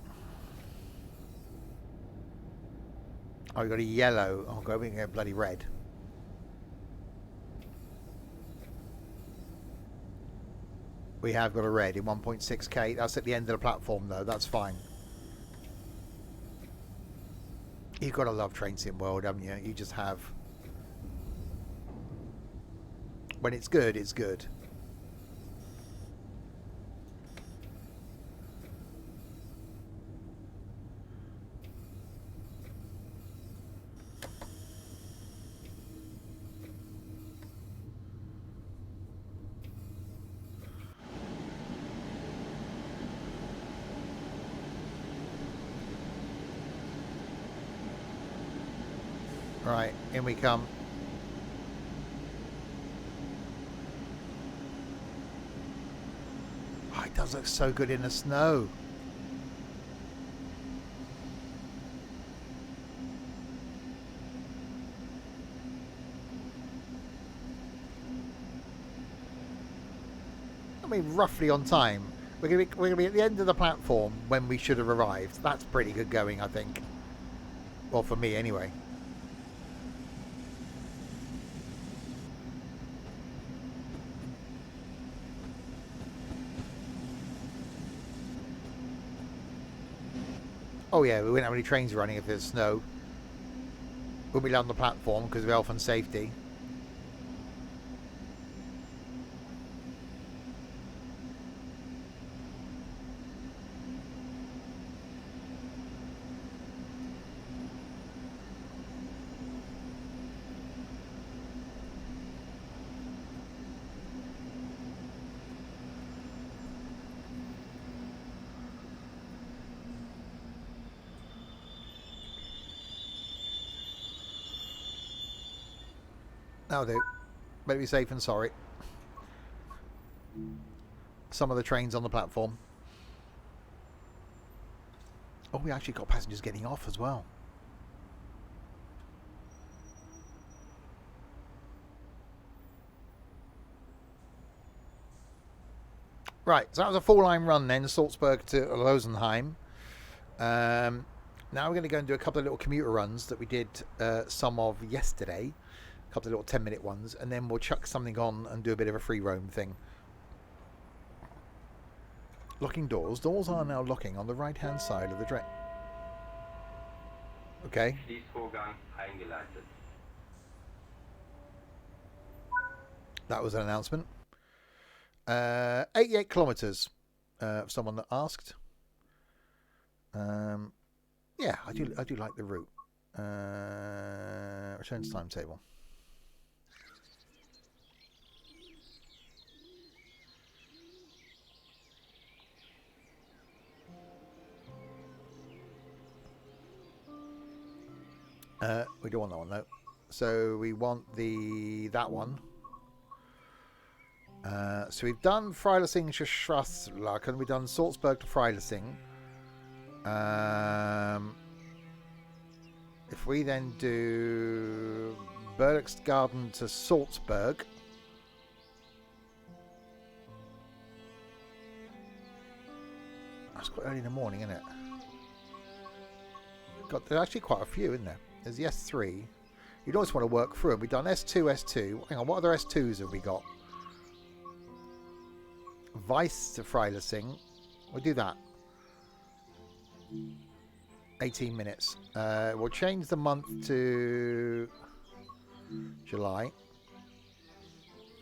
Oh, we got a yellow. Oh, God, we can get bloody red. We have got a red in 1.6k. That's at the end of the platform, though. That's fine. You've got to love Train Sim World, haven't you? You just have. When it's good, it's good. Right, in we come. Oh, it does look so good in the snow. I mean, roughly on time. We're gonna be at the end of the platform when we should have arrived. That's pretty good going, I think. Well, for me, anyway. Oh yeah, we wouldn't have any trains running if there's snow. We'll be on the platform because of health and safety. That'll do. Better be safe and sorry. Some of the trains on the platform. Oh, we actually got passengers getting off as well. Right, so that was a full line run then, Salzburg to Rosenheim. Now we're going to go and do a couple of little commuter runs that we did some of yesterday. A couple of little 10-minute ones, and then we'll chuck something on and do a bit of a free roam thing. Locking doors. Doors are now locking on the right hand side of the train. Okay. Schließvorgang eingeleitet. That was an announcement. 88 kilometers. Someone that asked. Yeah, I do like the route. Returns timetable. We don't want that one though. So we want that one. So we've done Freilassing to Schraslaken. We've done Salzburg to Freilassing. If we then do Berchtesgaden to Salzburg. That's quite early in the morning, isn't it? There's actually quite a few, isn't there? There's the S3. You'd always want to work through them. We've done S2, S2. Hang on, what other S2s have we got? Weiss to Freilassing. We'll do that. 18 minutes. We'll change the month to July.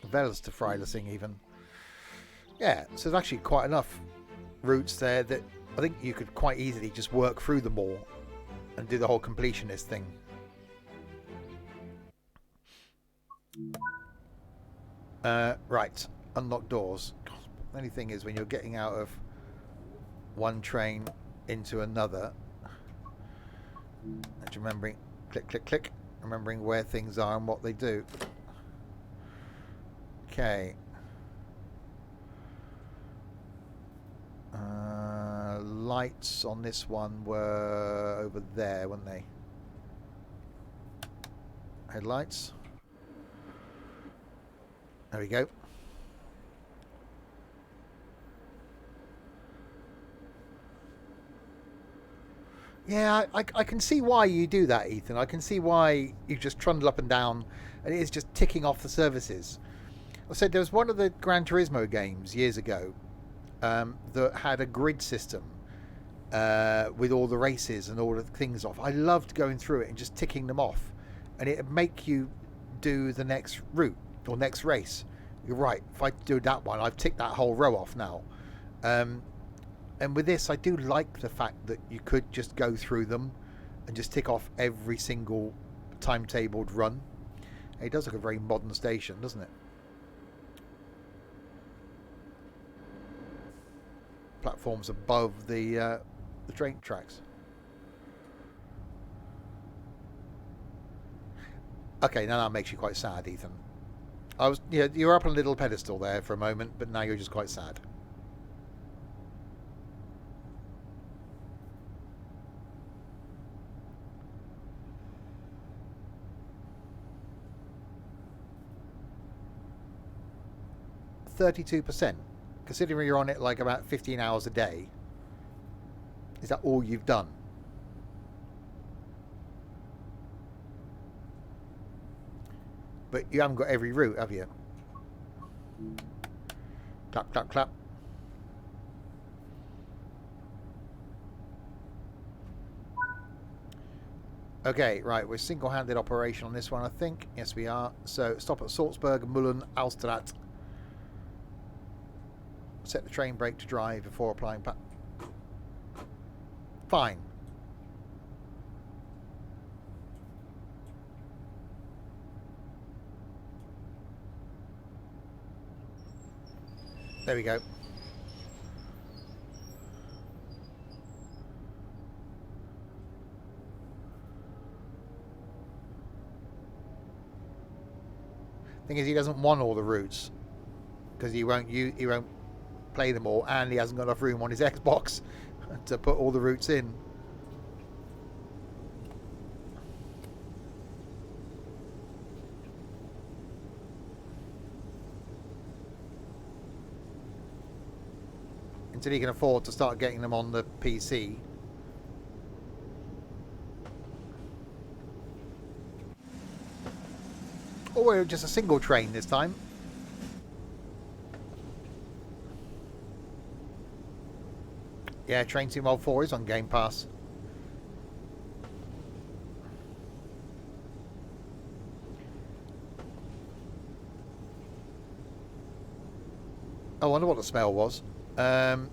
Wels to Freilassing even. Yeah, so there's actually quite enough routes there that I think you could quite easily just work through them all and do the whole completionist thing. Right, unlock doors. The only thing is when you're getting out of one train into another, and remembering, click, click, click, remembering where things are and what they do. Okay. Lights on this one were over there, weren't they? Headlights. There we go. Yeah, I can see why you do that, Ethan. I can see why you just trundle up and down, and it is just ticking off the services. I said there was one of the Gran Turismo games years ago that had a grid system with all the races and all the things off. I loved going through it and just ticking them off, and it'd make you do the next route or next race. You're right. If I do that one, I've ticked that whole row off now. And with this, I do like the fact that you could just go through them and just tick off every single timetabled run. It does look a very modern station, doesn't it? Platforms above the train tracks. Okay, now that makes you quite sad, Ethan. You were up on a little pedestal there for a moment, but now you're just quite sad. %, considering you're on it like about 15 hours a day. Is that all you've done? But you haven't got every route, have you? Clap, clap, clap. Okay, right, we're single-handed operation on this one, I think. Yes, we are. So, stop at Salzburg, Mullen, Alstadt. Set the train brake to drive before applying fine. There we go. Thing is, he doesn't want all the routes because he won't play them all, and he hasn't got enough room on his Xbox to put all the routes in. Until he can afford to start getting them on the PC. Or we're just a single train this time. Yeah, Train Sim World 4 is on Game Pass. I wonder what the smell was. I'm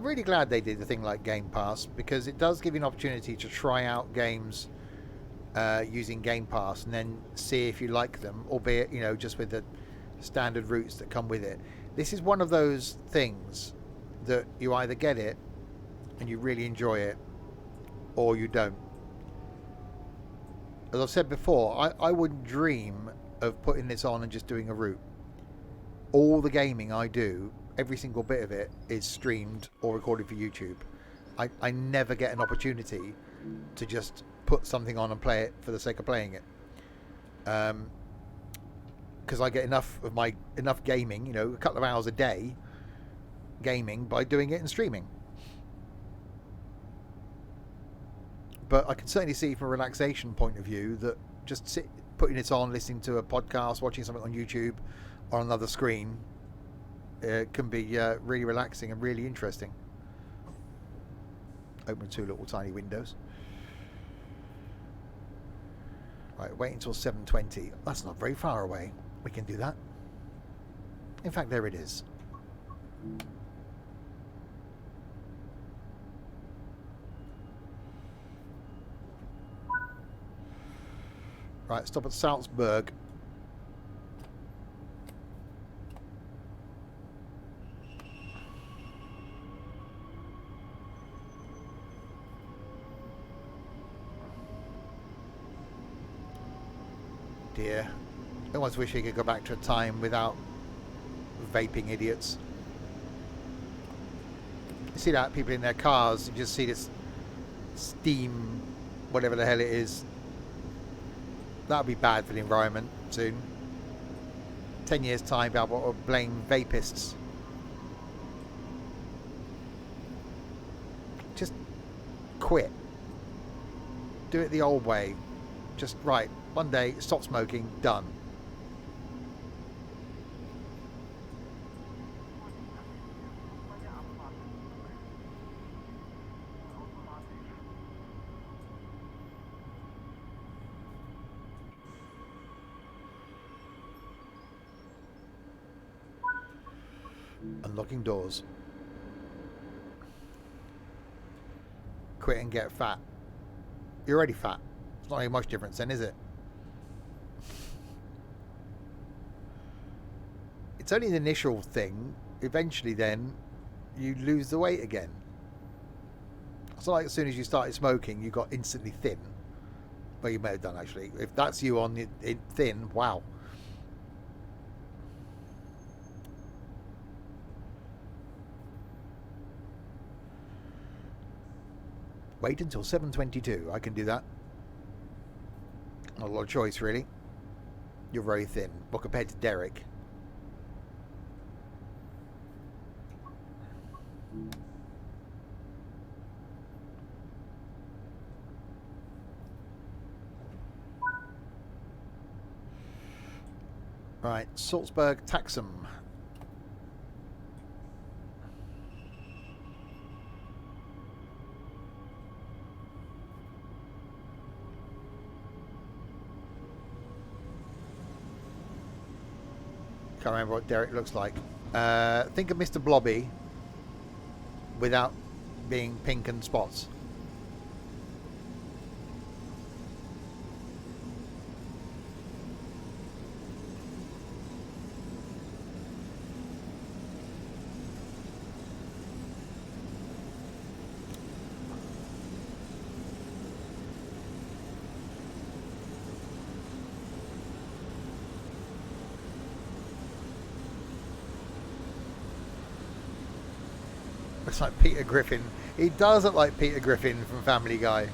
really glad they did the thing like Game Pass, because it does give you an opportunity to try out games using Game Pass and then see if you like them, albeit, you know, just with the standard routes that come with it. This is one of those things that you either get it and you really enjoy it, or you don't. As I've said before, I wouldn't dream of putting this on and just doing a route. All the gaming I do, every single bit of it, is streamed or recorded for YouTube. I never get an opportunity to just put something on and play it for the sake of playing it. Because I get enough gaming, you know, a couple of hours a day gaming by doing it and streaming. But I can certainly see from a relaxation point of view that just putting it on, listening to a podcast, watching something on YouTube or on another screen can be really relaxing and really interesting. Open 2 little tiny windows. Right, wait until 7:20. That's not very far away. We can do that. In fact, there it is. Right, stop at Salzburg. Dear. I almost wish we could go back to a time without vaping idiots. You see that? People in their cars, you just see this steam, whatever the hell it is. That'll be bad for the environment soon. 10 years time, I'll blame vapists. Just quit. Do it the old way. Just, right, one day, stop smoking, done. Unlocking doors. Quit and get fat. You're already fat. It's not really much difference then, is it? It's only the initial thing. Eventually then, you lose the weight again. It's not like as soon as you started smoking, you got instantly thin. Well, you may have done actually. If that's you on it thin, wow. Wait until 7:22. I can do that. Not a lot of choice, really. You're very thin. Well, compared to Derek. Right, Salzburg, Taxum. Can't remember what Derek looks like. Think of Mr. Blobby without being pink and spots. Looks like Peter Griffin. He does look like Peter Griffin from Family Guy.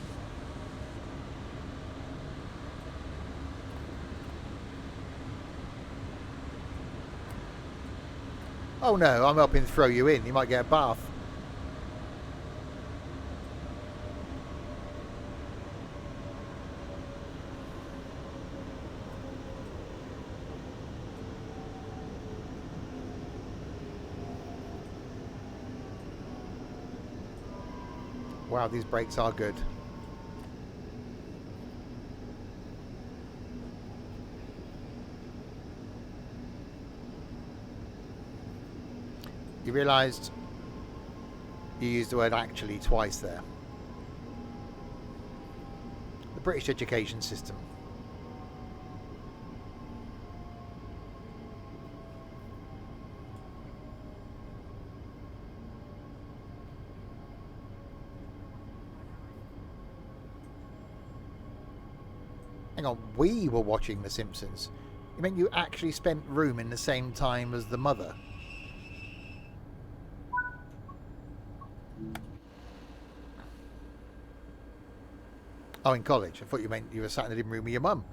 Oh no, I'm helping throw you in. You might get a bath. Wow, these brakes are good. You realised you used the word actually twice there. The British education system. Hang on, we were watching The Simpsons. You meant you actually spent room in the same time as the mother? Oh, in college. I thought you meant you were sat in the living room with your mum.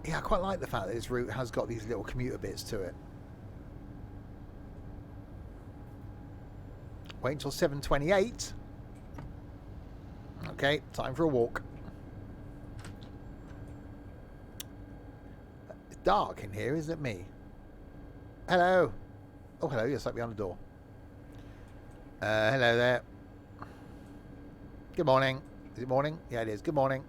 Yeah, I quite like the fact that this route has got these little commuter bits to it. Wait until 7:28. Okay, time for a walk. It's dark in here, isn't it me? Hello. Oh, hello, you're stuck behind the door. Hello there. Good morning. Is it morning? Yeah, it is. Good morning.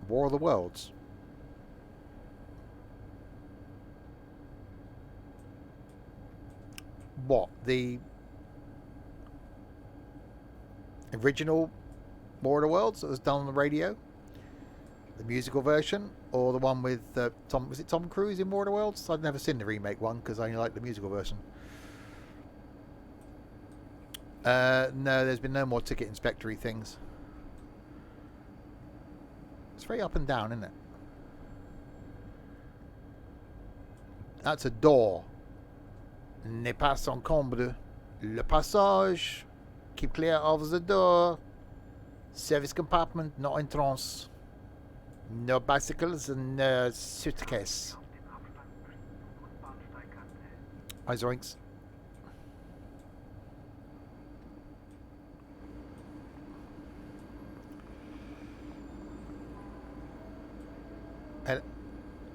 War of the Worlds. What? The original War of the Worlds that was done on the radio? The musical version? Or the one with Tom... Was it Tom Cruise in War of the Worlds? I've never seen the remake one because I only like the musical version. No, there's been no more ticket inspectory things. It's very up and down, isn't it? That's a door. Ne pas encombre le passage. Keep clear of the door. Service compartment, no entrance. No bicycles and no suitcase. Hi, Zoinks.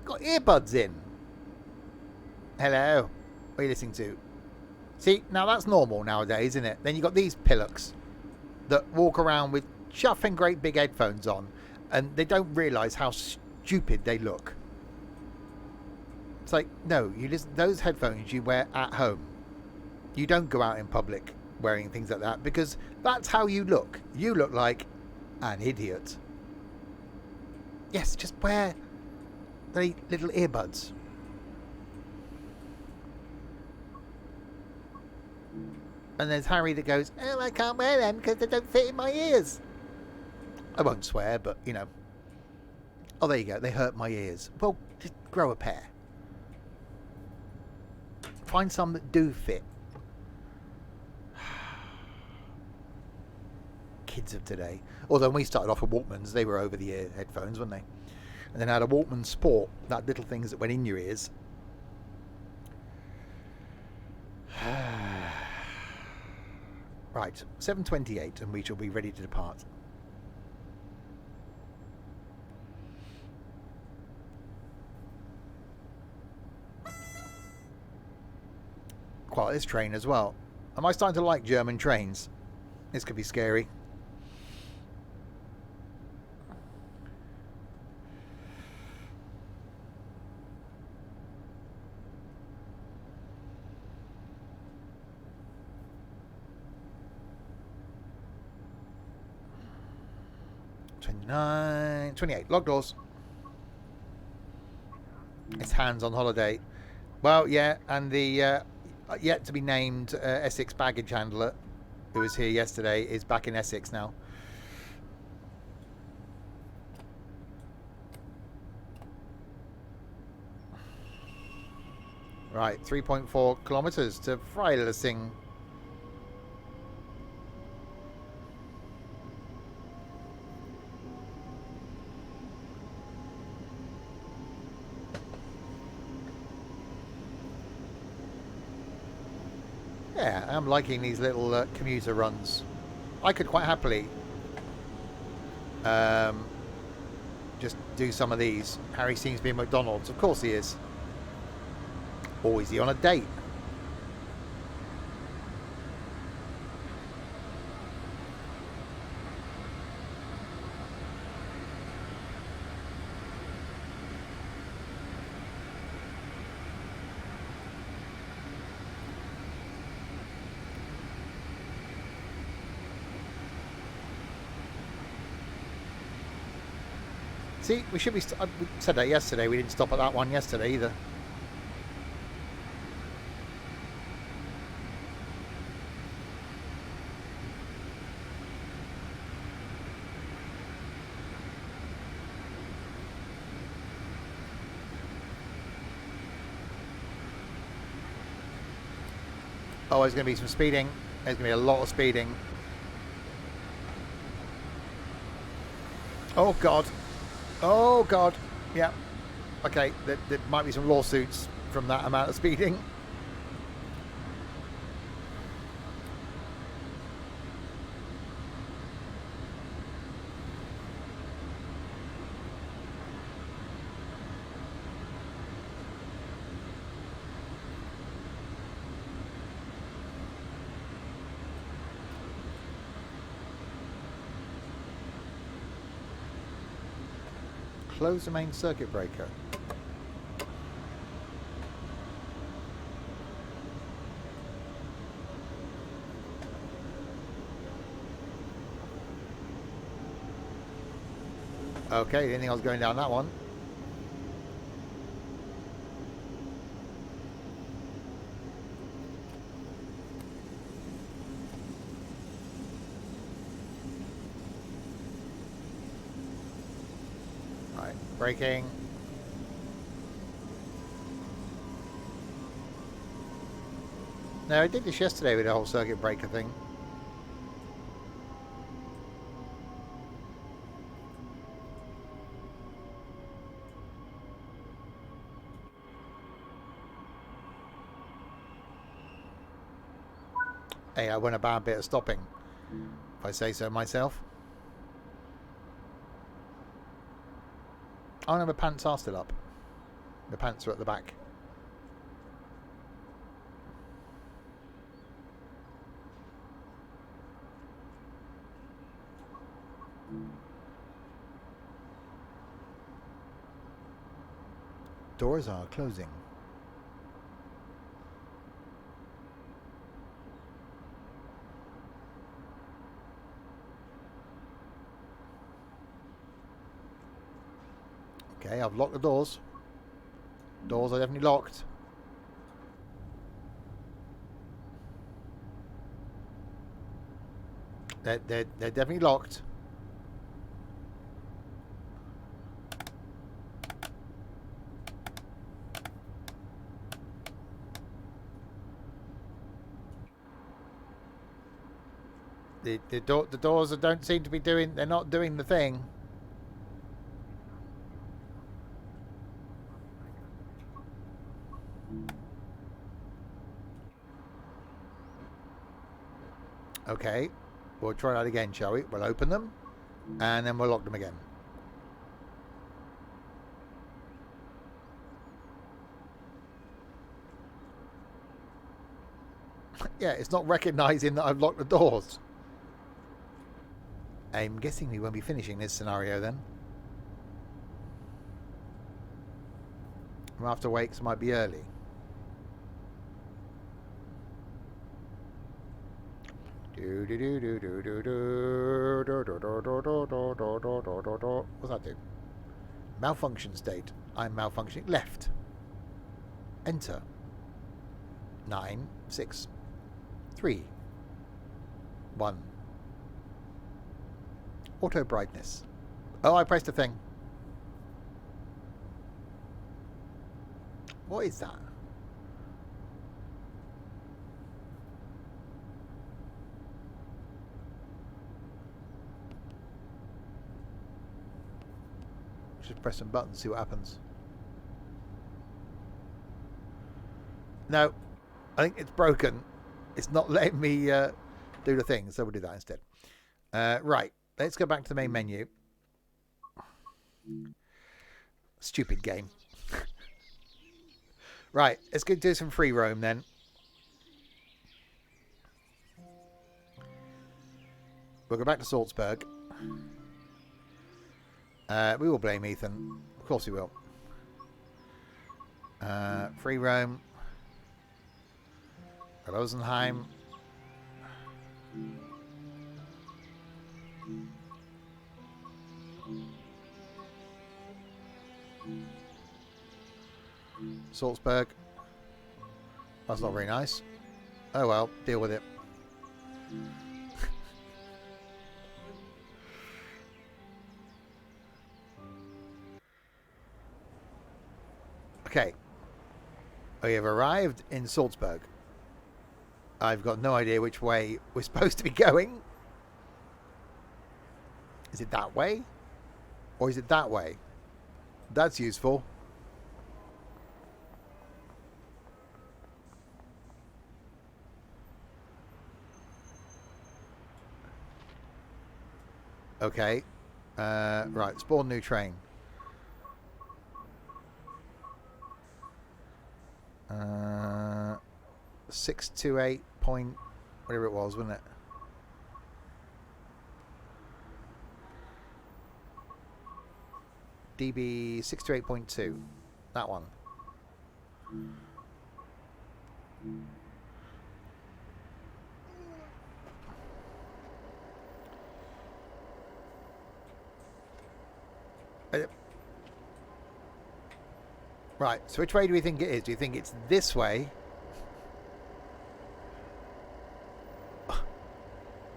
Got earbuds in. Hello. What are you listening to? See, now that's normal nowadays, isn't it? Then you got these pillocks that walk around with chuffing great big headphones on, and they don't realise how stupid they look. It's like, no, you listen. Those headphones you wear at home. You don't go out in public wearing things like that because that's how you look. You look like an idiot. Yes, just wear the little earbuds. And there's Harry that goes, oh, I can't wear them because they don't fit in my ears. I won't swear, but, you know. Oh, there you go. They hurt my ears. Well, just grow a pair. Find some that do fit. Kids of today. Although when we started off with Walkmans, they were over-the-ear headphones, weren't they? And then I had a Walkman Sport, that little things that went in your ears. Right, 7:28 and we shall be ready to depart. Quite like this train as well. Am I starting to like German trains? This could be scary. Nine, 28. Lock doors. It's Hans on holiday. Well, yeah, and the yet to be named Essex baggage handler, who was here yesterday, is back in Essex now. Right, 3.4 kilometres to Freilassing. Yeah, I'm liking these little commuter runs. I could quite happily just do some of these. Harry seems to be at McDonald's. Of course he is. Or is he on a date? See, we should be... we said that yesterday. We didn't stop at that one yesterday either. Oh, there's going to be some speeding. There's going to be a lot of speeding. Oh, God. Oh, God. Yeah. Okay, there might be some lawsuits from that amount of speeding. Close the main circuit breaker. Okay, didn't think I was going down that one. Right, braking. No, I did this yesterday with the whole circuit breaker thing. Hey, I went a bad bit of stopping, if I say so myself. Oh no, my pants are still up. The pants are at the back. Doors are closing. Okay, I've locked the doors. Doors are definitely locked. They're definitely locked. The doors don't seem to be doing. They're not doing the thing. Okay, we'll try that again, shall we? We'll open them, and then we'll lock them again. Yeah, it's not recognising that I've locked the doors. I'm guessing we won't be finishing this scenario then. After wakes might be early. What's that do? Malfunction state. I'm malfunctioning. Left. Enter. 9, 6, 3, 1. Auto brightness. Oh, I pressed a thing. What is that? Just press some buttons, see what happens. No, I think it's broken. It's not letting me do the thing, so we'll do that instead. Right, let's go back to the main menu. Stupid game. Right, let's go do some free roam then. We'll go back to Salzburg. We will blame Ethan. Of course we will. Free roam. Rosenheim. Salzburg. That's not very nice. Oh well, deal with it. Okay. We have arrived in Salzburg. I've got no idea which way we're supposed to be going. Is it that way? Or is it that way? That's useful. Okay. Right, spawn new train. 628 point whatever it was, wasn't it? DB 628.2. That one. Right, so which way do we think it is? Do you think it's this way?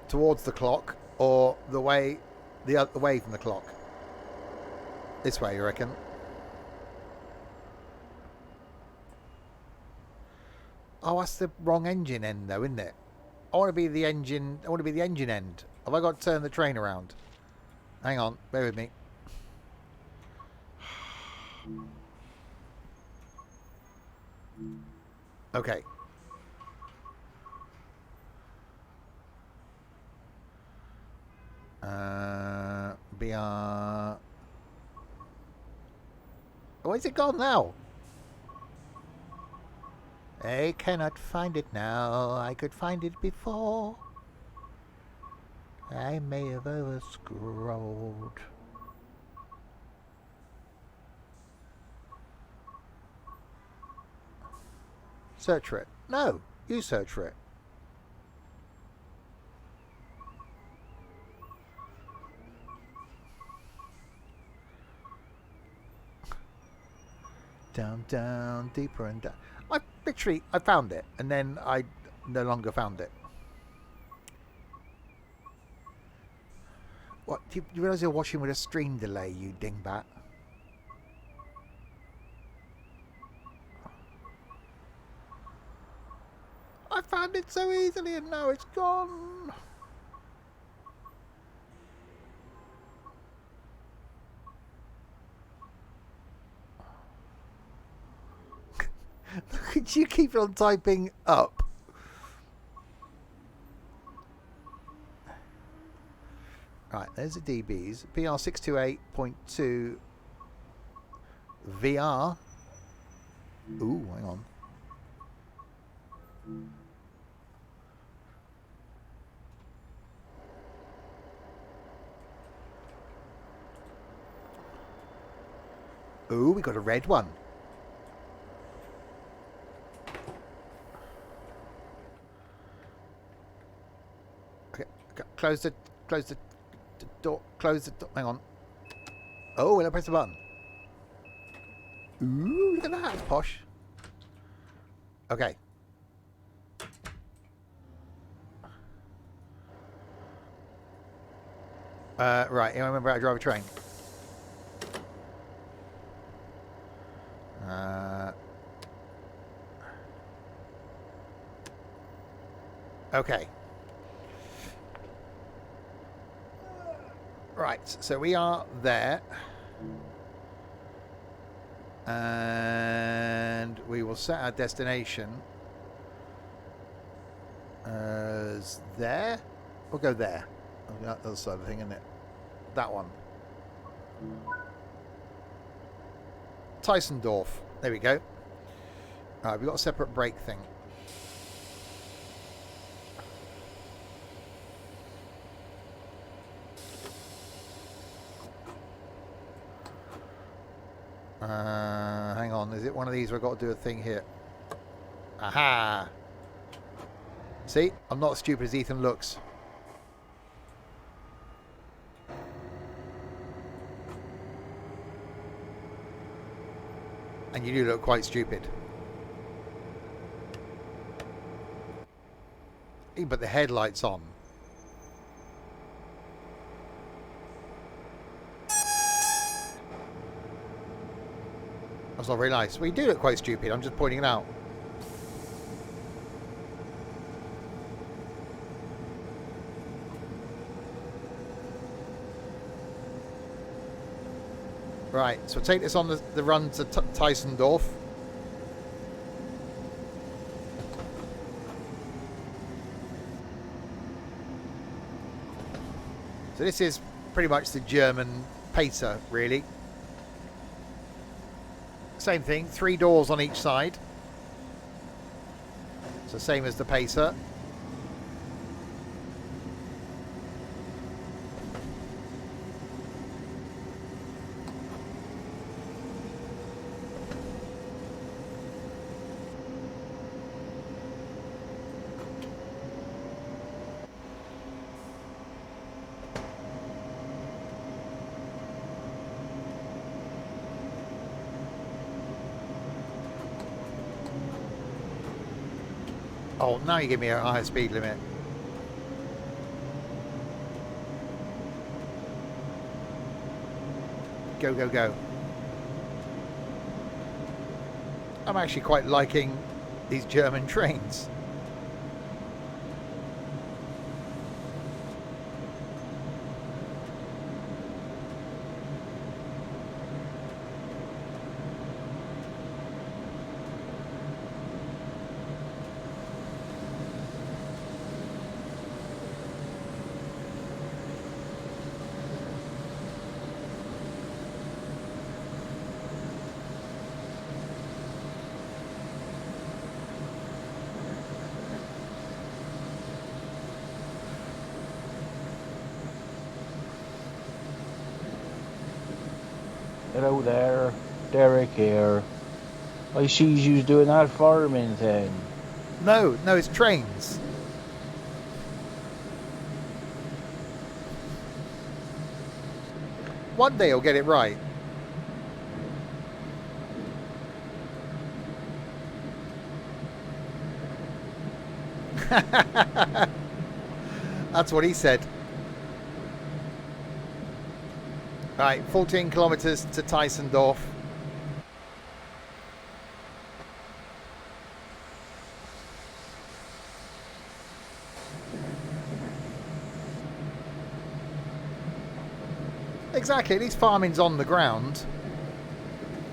Towards the clock, or the way the other way from the clock? This way, you reckon? Oh, that's the wrong engine end, though, isn't it? I want to be the engine. I want to be the engine end. Have I got to turn the train around? Hang on, bear with me. Okay. BR. Where's it gone now? I cannot find it now. I could find it before. I may have overscrolled. Search for it. No, you search for it. Down, down, deeper and down. I found it, and then I no longer found it. What? Do you realise you're watching with a stream delay, you dingbat? I found it so easily, and now it's gone. Could you keep on typing up? Right, there's the DBs. PR628.2 VR. Ooh, hang on. Ooh, we got a red one. Okay, close the door. Close the door. Hang on. Oh, and I press the button. Ooh, look at that. That's posh. Okay. Right, you remember how to drive a train? Okay. Right, so we are there. And we will set our destination There? We'll go there. On the other side of the thing, isn't it? That one. Tysendorf. There we go. Alright, we've got a separate brake thing. Hang on, is it one of these where I've got to do a thing here? Aha! See? I'm not as stupid as Ethan looks. And you do look quite stupid. You can put the headlights on. That's not very nice. Well, you do look quite stupid. I'm just pointing it out. Right, so take this on the run to Tysendorf. So this is pretty much the German pacer, really. Same thing, 3 doors on each side. So same as the pacer. Oh, now you give me a higher speed limit. Go, go, go. I'm actually quite liking these German trains. Hello there, Derek here. I see you doing that farming thing. No, no, it's trains. One day I'll get it right. That's what he said. Right, 14 kilometers to Tysendorf. Exactly, at least farming's on the ground.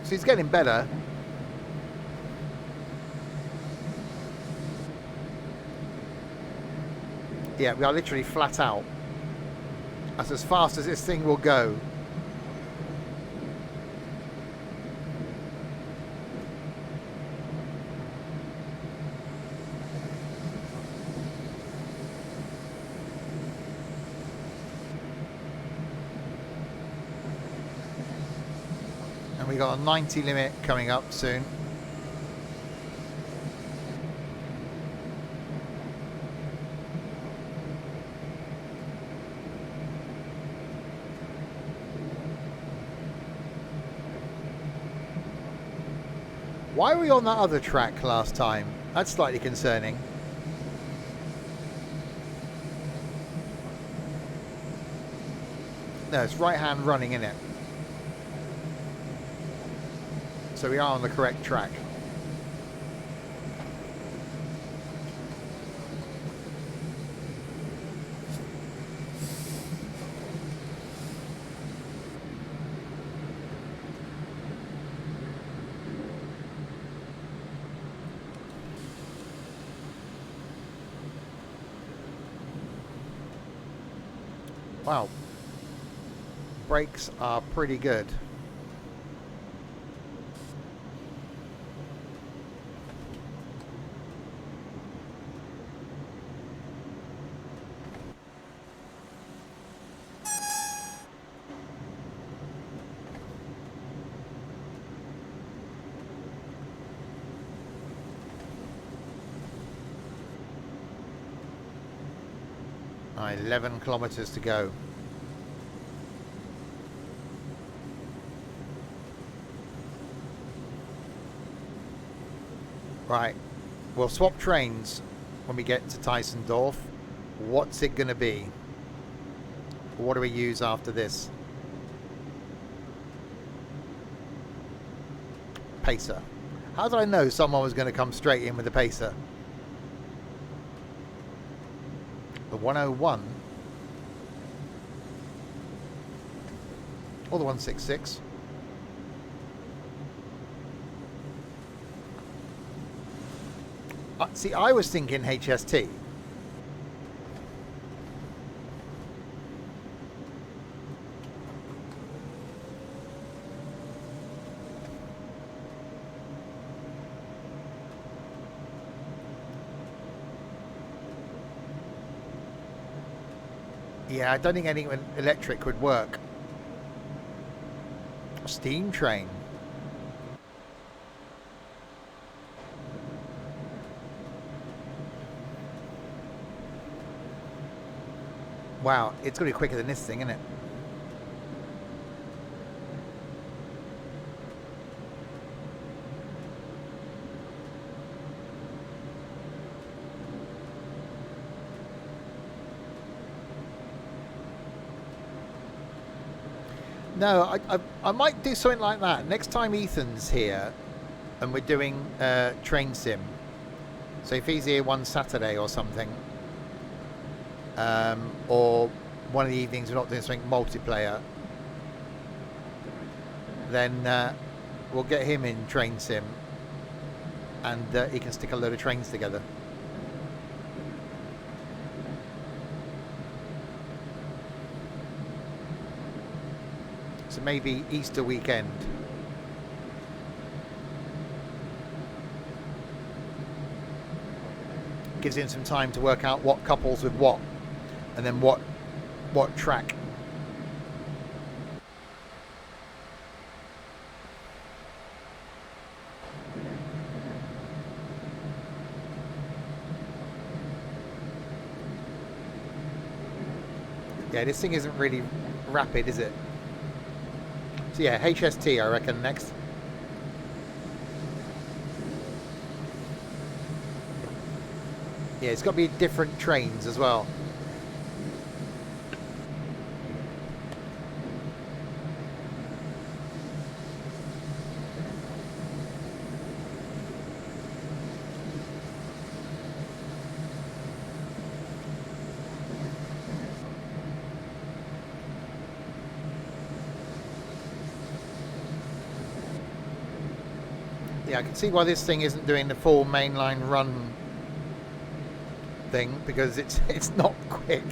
So he's getting better. Yeah, we are literally flat out. That's as fast as this thing will go. And we got a 90 limit coming up soon. Why were we on that other track last time? That's slightly concerning. No, it's right hand running, isn't it? So we are on the correct track. Wow. Brakes are pretty good. Right, 11 kilometers to go. Right, we'll swap trains when we get to Tysendorf. What's it going to be? What do we use after this? Pacer. How did I know someone was going to come straight in with the Pacer? The 101 or the 166? See, I was thinking HST. Yeah, I don't think any electric would work. Steam train. Wow, it's going to be quicker than this thing, isn't it? No, I might do something like that. Next time Ethan's here and we're doing train sim. So if he's here one Saturday or something, or one of the evenings we're not doing something multiplayer, then we'll get him in train sim and he can stick a load of trains together. So maybe Easter weekend. Gives him some time to work out what couples with what, and then what track. Yeah, this thing isn't really rapid, is it? So yeah, HST I reckon next. Yeah, it's got to be different trains as well. Yeah, I can see why this thing isn't doing the full mainline run thing, because it's not quick.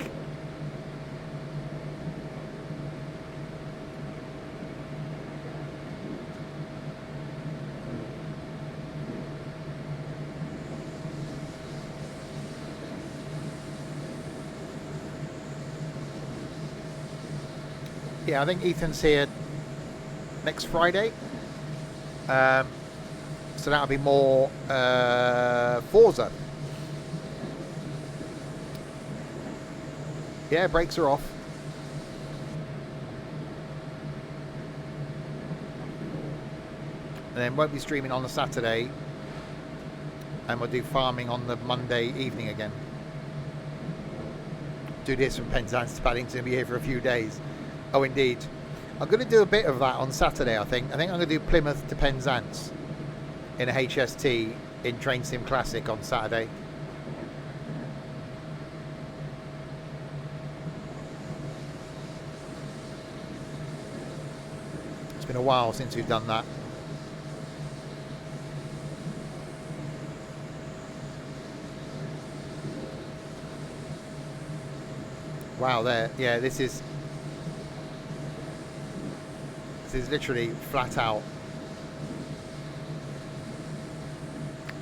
Yeah, I think Ethan's here next Friday. So that'll be more Forza. Yeah, brakes are off. And then won't be streaming on the Saturday. And we'll do farming on the Monday evening again. Do this from Penzance to Paddington, be here for a few days. Oh, indeed. I'm going to do a bit of that on Saturday, I think. I think I'm going to do Plymouth to Penzance in a HST in Train Sim Classic on Saturday. It's been a while since we've done that. Wow, there. Yeah, this is literally flat out.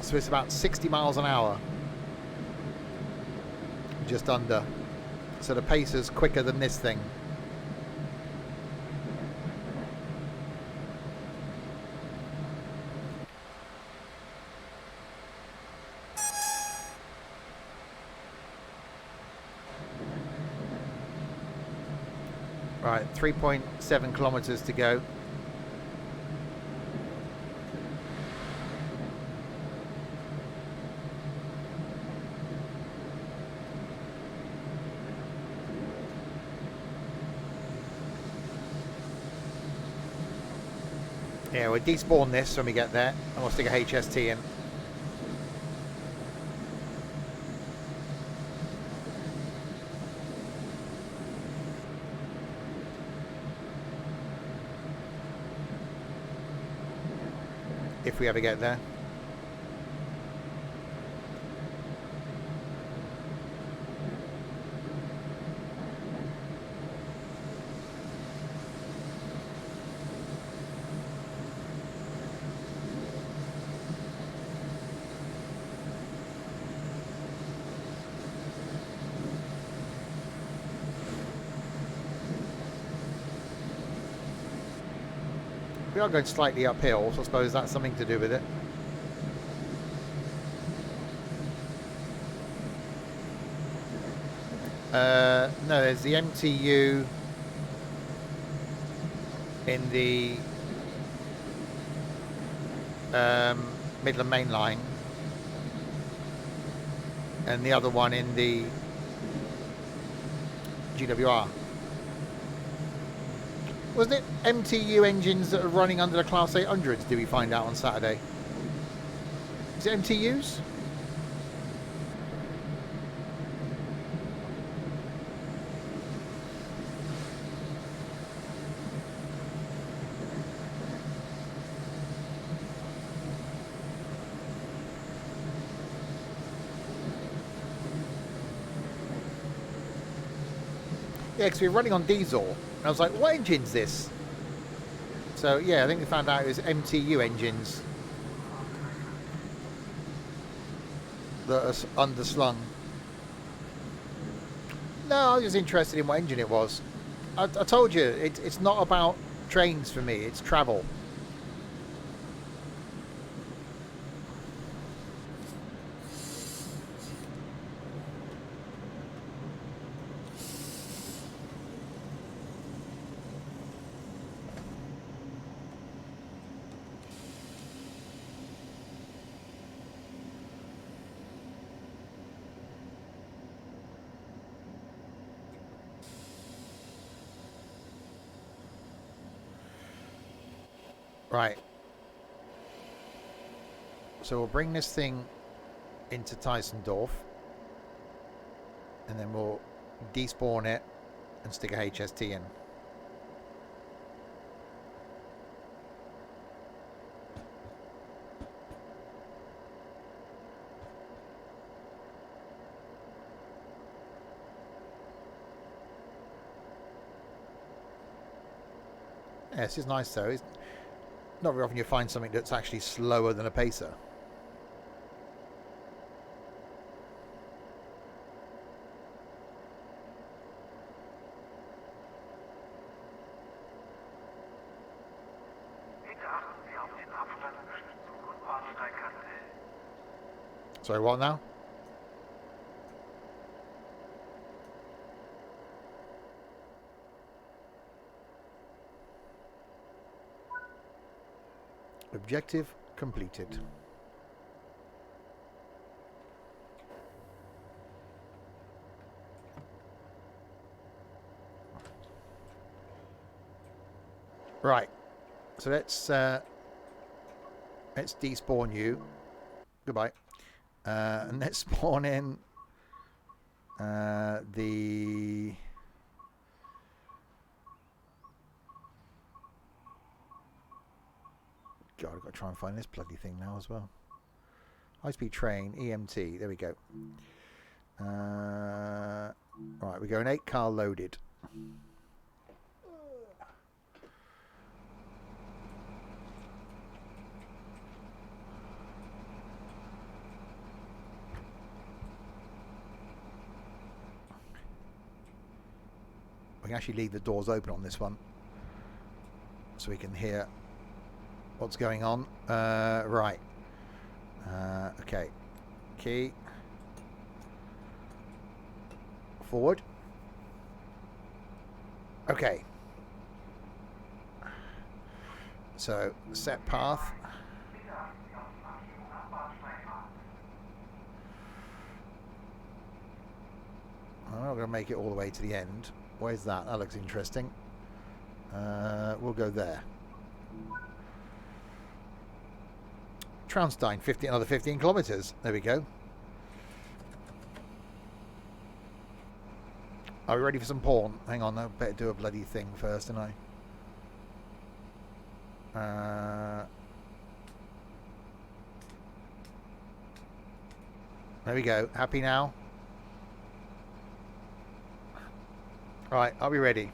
So it's about 60 miles an hour. Just under. So the pace is quicker than this thing. Right, 3.7 kilometers to go. Yeah, we'll despawn this when we get there, and we'll stick a HST in. If we ever get there. We are going slightly uphill, so I suppose that's something to do with it. No, there's the MTU in the Midland Main Line, and the other one in the GWR. Wasn't it MTU engines that are running under the Class 800s, did we find out on Saturday? Is it MTUs? Yeah, because we were running on diesel, and I was like, what engine's this? So, yeah, I think we found out it was MTU engines that are underslung. No, I was just interested in what engine it was. I told you, it's not about trains for me, it's travel. Right. So we'll bring this thing into Tysondorf, and then we'll despawn it and stick a HST in. Yeah, this is nice though. It's not very often you find something that's actually slower than a pacer. Sorry, what now? Objective completed. Right. So let's despawn you. Goodbye. And let's spawn in the God, I've got to try and find this bloody thing now as well. High-speed train, EMT. There we go. Right, we're we're going 8 car loaded. We can actually leave the doors open on this one so we can hear what's going on. Right. Okay. Key. Forward. Okay. So, set path. I'm not going to make it all the way to the end. Where's that? That looks interesting. We'll go there. Traunstein, another 15 kilometres. There we go. Are we ready for some porn? Hang on, I better do a bloody thing first, don't I? There we go. Happy now? Right, are we ready?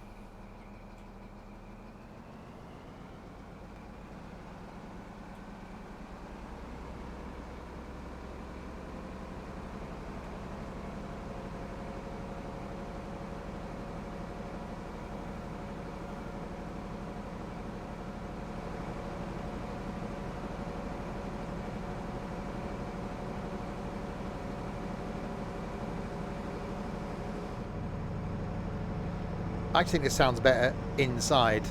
I think this sounds better inside.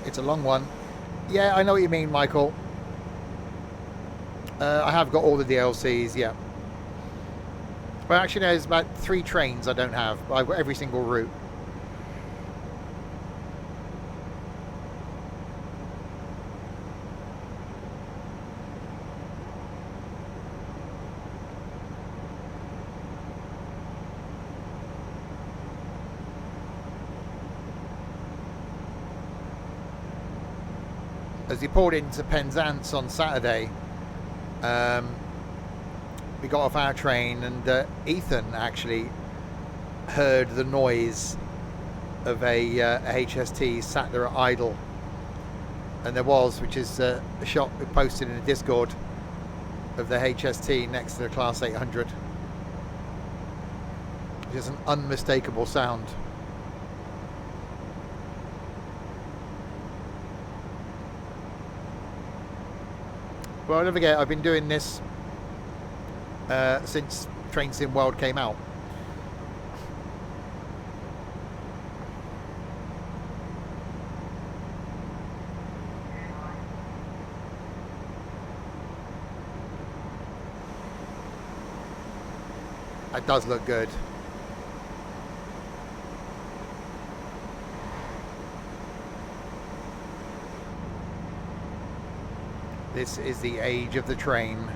It's a long one. Yeah, I know what you mean, Michael. I have got all the DLCs, yeah. Well, actually, there's about 3 trains I don't have. I've got every single route. As he pulled into Penzance on Saturday, we got off our train and Ethan actually heard the noise of a HST sat there at idle, and there was, which is a shot we posted in a Discord of the HST next to the Class 800, which is an unmistakable sound. Well, don't forget, I've been doing this since Train Sim World came out. That does look good. This is the age of the train.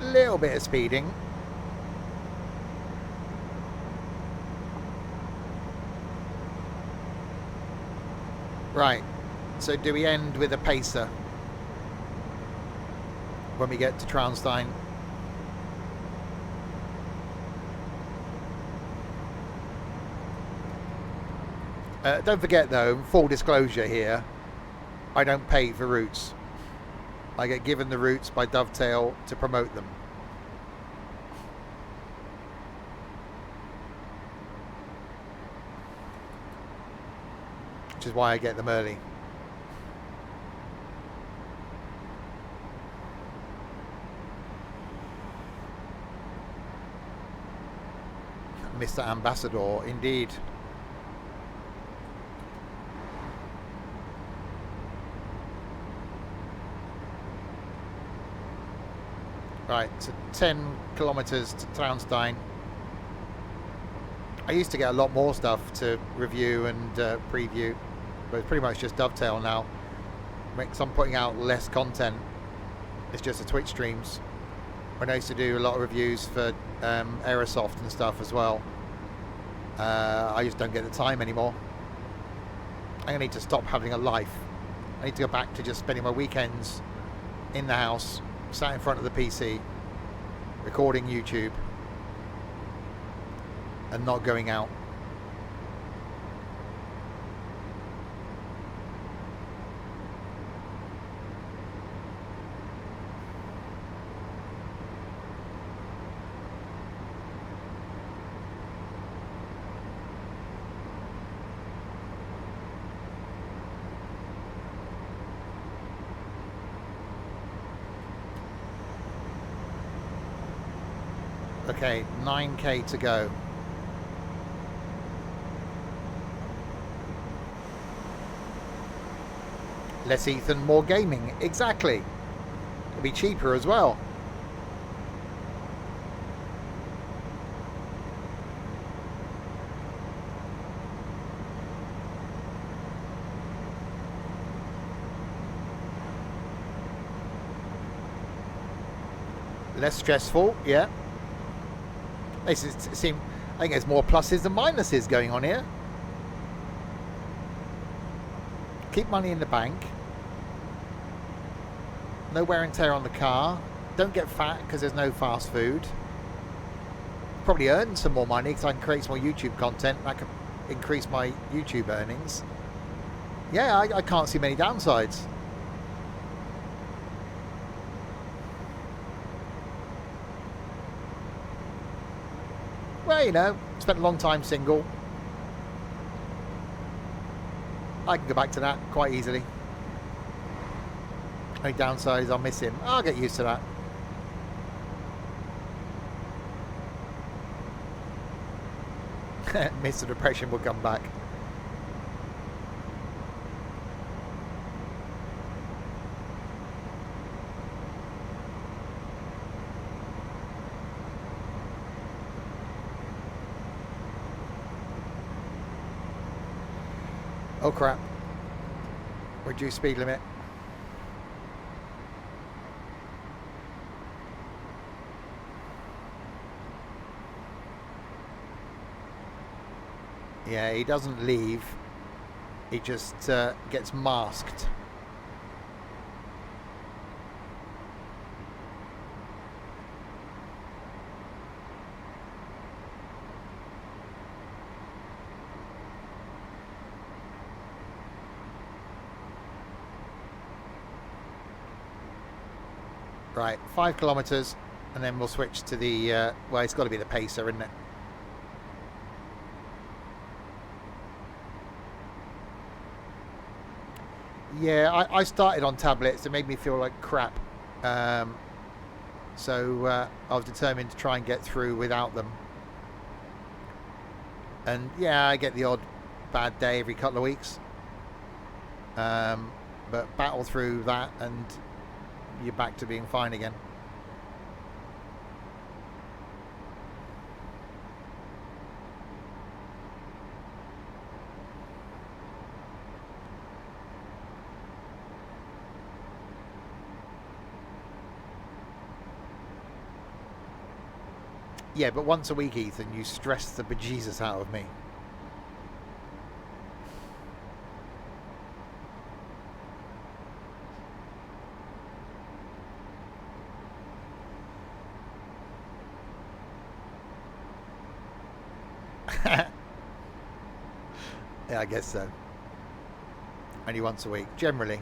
Little bit of speeding. Right, so do we end with a pacer when we get to Traunstein? Don't forget though, full disclosure here, I don't pay for routes. I get given the routes by Dovetail to promote them. Which is why I get them early. Mr. Ambassador, indeed. Right, so 10 kilometres to Traunstein. I used to get a lot more stuff to review and preview, but it's pretty much just dovetail now. Because I'm putting out less content. It's just the Twitch streams. When I used to do a lot of reviews for Aerosoft and stuff as well. I just don't get the time anymore. I'm going to need to stop having a life. I need to go back to just spending my weekends in the house, sat in front of the PC, recording YouTube, and not going out. Okay, 9k to go. Less Ethan, more gaming. Exactly. It'll be cheaper as well. Less stressful, yeah. I think there's more pluses than minuses going on here. Keep money in the bank. No wear and tear on the car. Don't get fat because there's no fast food. Probably earn some more money because I can create some more YouTube content. I can increase my YouTube earnings. Yeah, I can't see many downsides. Well, you know, spent a long time single. I can go back to that quite easily. Only downside is I'll miss him. I'll get used to that. Miss the depression will come back. Oh crap. Reduce speed limit. Yeah, he doesn't leave. He just gets masked. Right, 5 kilometres, and then we'll switch to the, well, it's got to be the pacer, isn't it? Yeah, I started on tablets. It made me feel like crap. So I was determined to try and get through without them. And yeah, I get the odd bad day every couple of weeks. But battle through that and you're back to being fine again. Yeah, but once a week, Ethan, you stress the bejesus out of me. Yeah, I guess so. Only once a week, generally.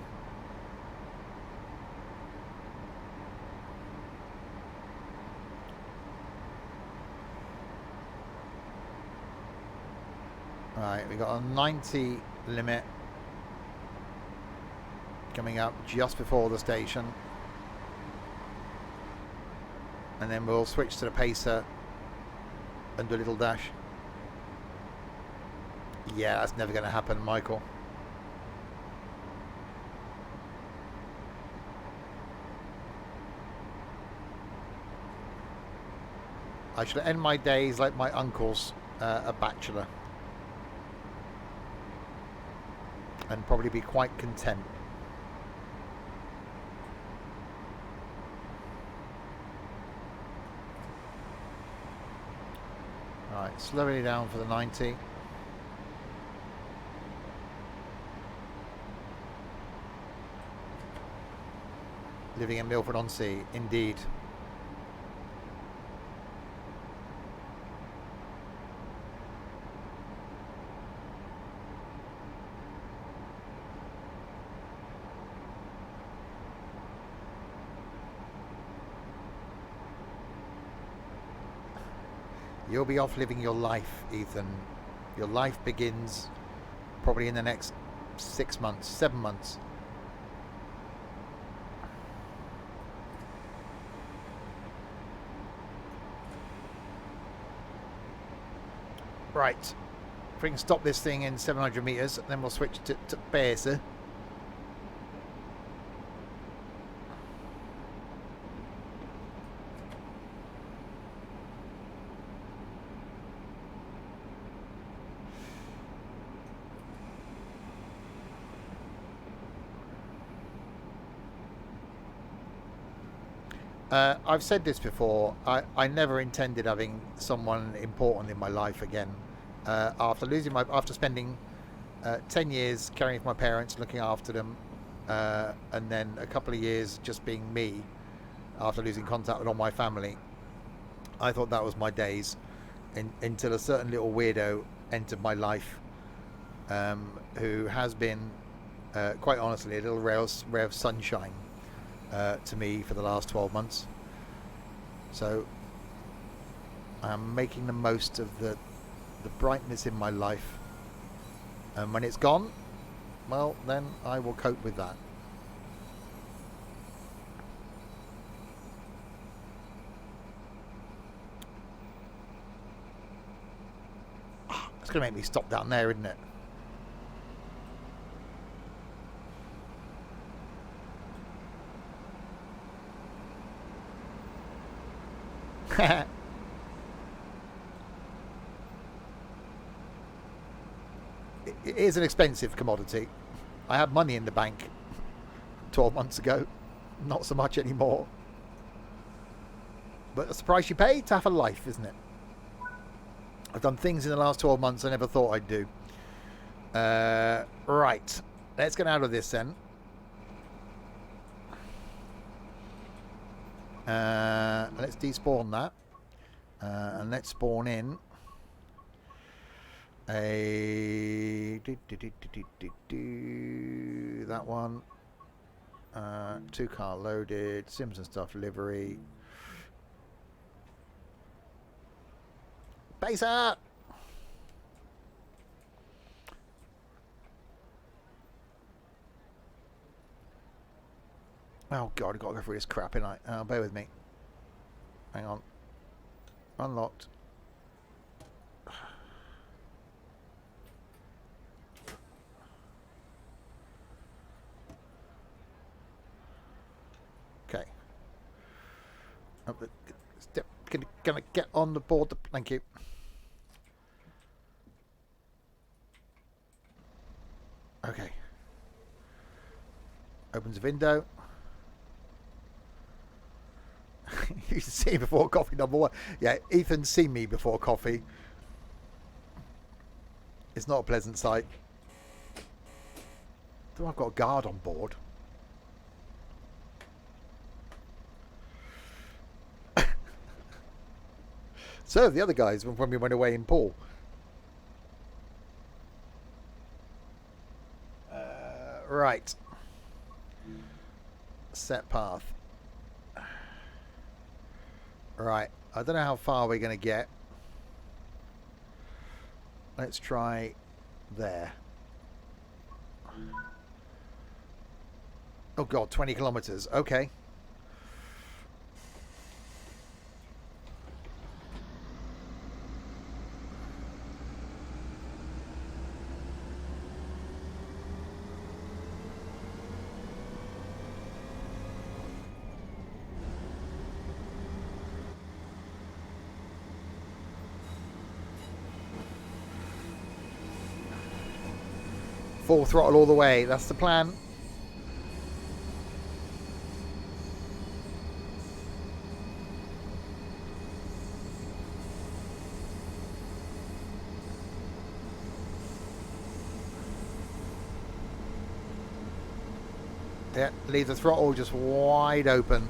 Right, we got a 90 limit coming up just before the station. And then we'll switch to the pacer and do a little dash. Yeah, that's never going to happen, Michael. I shall end my days like my uncle's, a bachelor. And probably be quite content. Alright, slowing it down for the 90. Living in Milford-on-Sea, indeed. You'll be off living your life, Ethan. Your life begins probably in the next 6 months, 7 months. Right. If we can stop this thing in 700 meters, then we'll switch to base. I've said this before. I never intended having someone important in my life again. After spending 10 years caring for my parents, looking after them, and then a couple of years just being me, after losing contact with all my family, I thought that was my days. Until a certain little weirdo entered my life, who has been, quite honestly, a little ray of sunshine to me for the last 12 months. So I'm making the most of the brightness in my life, and when it's gone, well, then I will cope with that. It's gonna make me stop down there, isn't it? It is an expensive commodity. I had money in the bank 12 months ago, not so much anymore. But that's the price you pay to have a life, isn't it? I've done things in the last 12 months I never thought I'd do. Right, let's get out of this then. Let's despawn that. And let's spawn in a that one. 2 car loaded, Sims and stuff livery. Base up. Oh god, I've got to go through this crap, innit? Bear with me. Hang on. Unlocked. Okay. Gonna get on the board. Thank you. Okay. Opens a window. You should see me before coffee, number 1. Yeah, Ethan's seen me before coffee. It's not a pleasant sight. Though I've got a guard on board. So the other guys when we went away in Paul. Right. Set path. Right. I don't know how far we're going to get. Let's try there. Oh god, 20 kilometers. Okay. Full throttle all the way. That's the plan. Yeah, leave the throttle just wide open.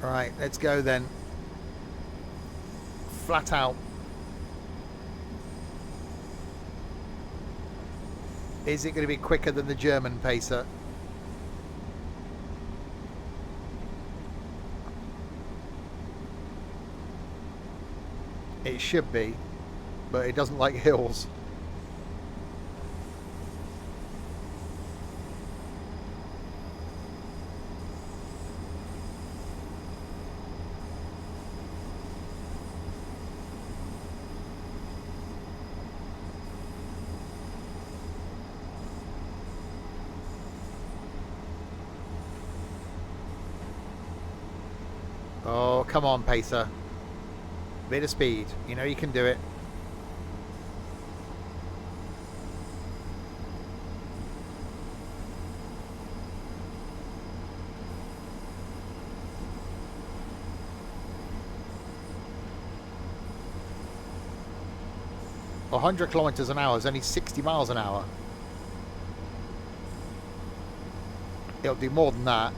Right, let's go then. Flat out. Is it going to be quicker than the German pacer? It should be, but it doesn't like hills. Oh, come on, pacer. Bit of speed. You know you can do it. A 100 kilometers an hour is only 60 miles an hour. It'll do more than that.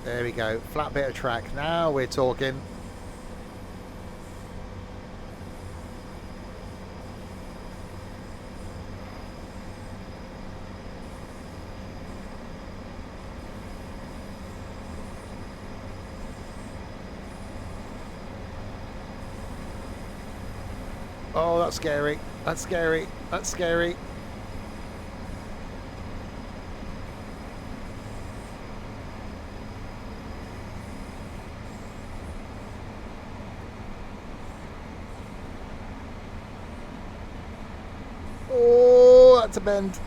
There we go. Flat bit of track. Now we're talking. Oh, that's scary. That's scary. That's scary. Oh, that's a bend.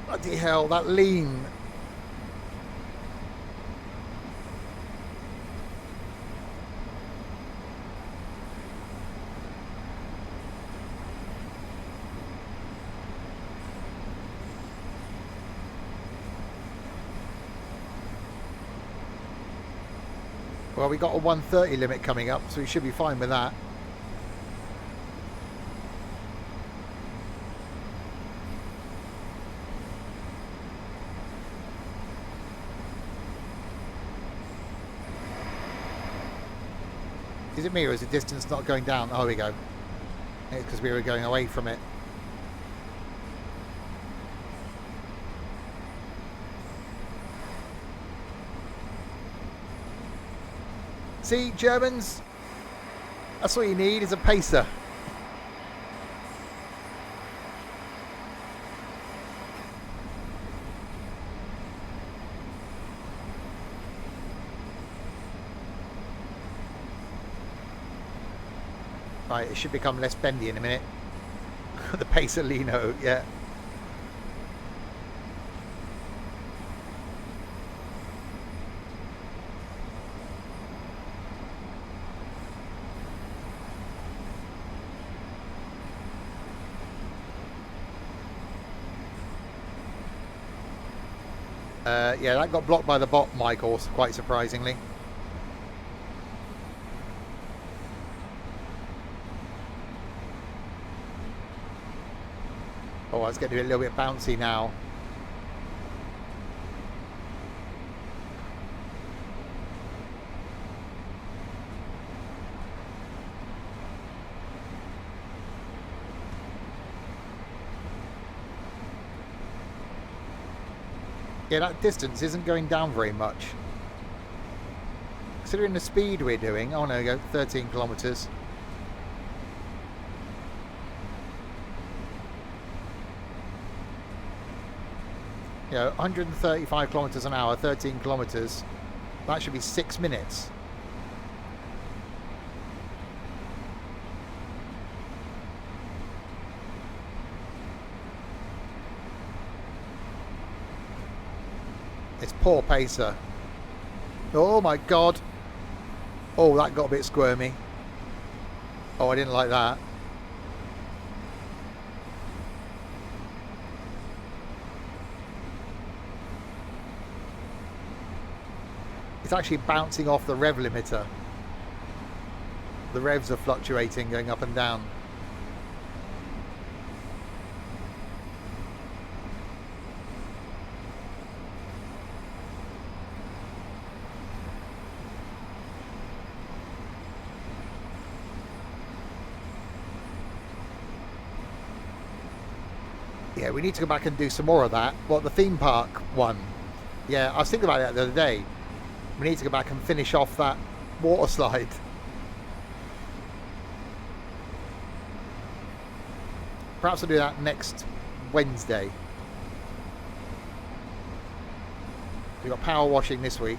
Bloody hell, that lean. Well, we got a 130 limit coming up, so we should be fine with that. Is it me or is the distance not going down? Oh, here we go. It's because we were going away from it. See, Germans, that's what you need, is a pacer. Right, it should become less bendy in a minute. The pacer Lino, yeah. Yeah, that got blocked by the bot, Michael, quite surprisingly. Oh, it's getting a little bit bouncy now. Yeah, that distance isn't going down very much. Considering the speed we're doing, oh no, go 13 kilometres. You know, 135 kilometres an hour, 13 kilometres. That should be 6 minutes. It's poor pacer. Oh my god. Oh, that got a bit squirmy. Oh, I didn't like that. It's actually bouncing off the rev limiter. The revs are fluctuating, going up and down. Yeah, we need to go back and do some more of that. What, the theme park one? Yeah, I was thinking about that the other day. We need to go back and finish off that water slide. Perhaps I'll do that next Wednesday. We've got power washing this week.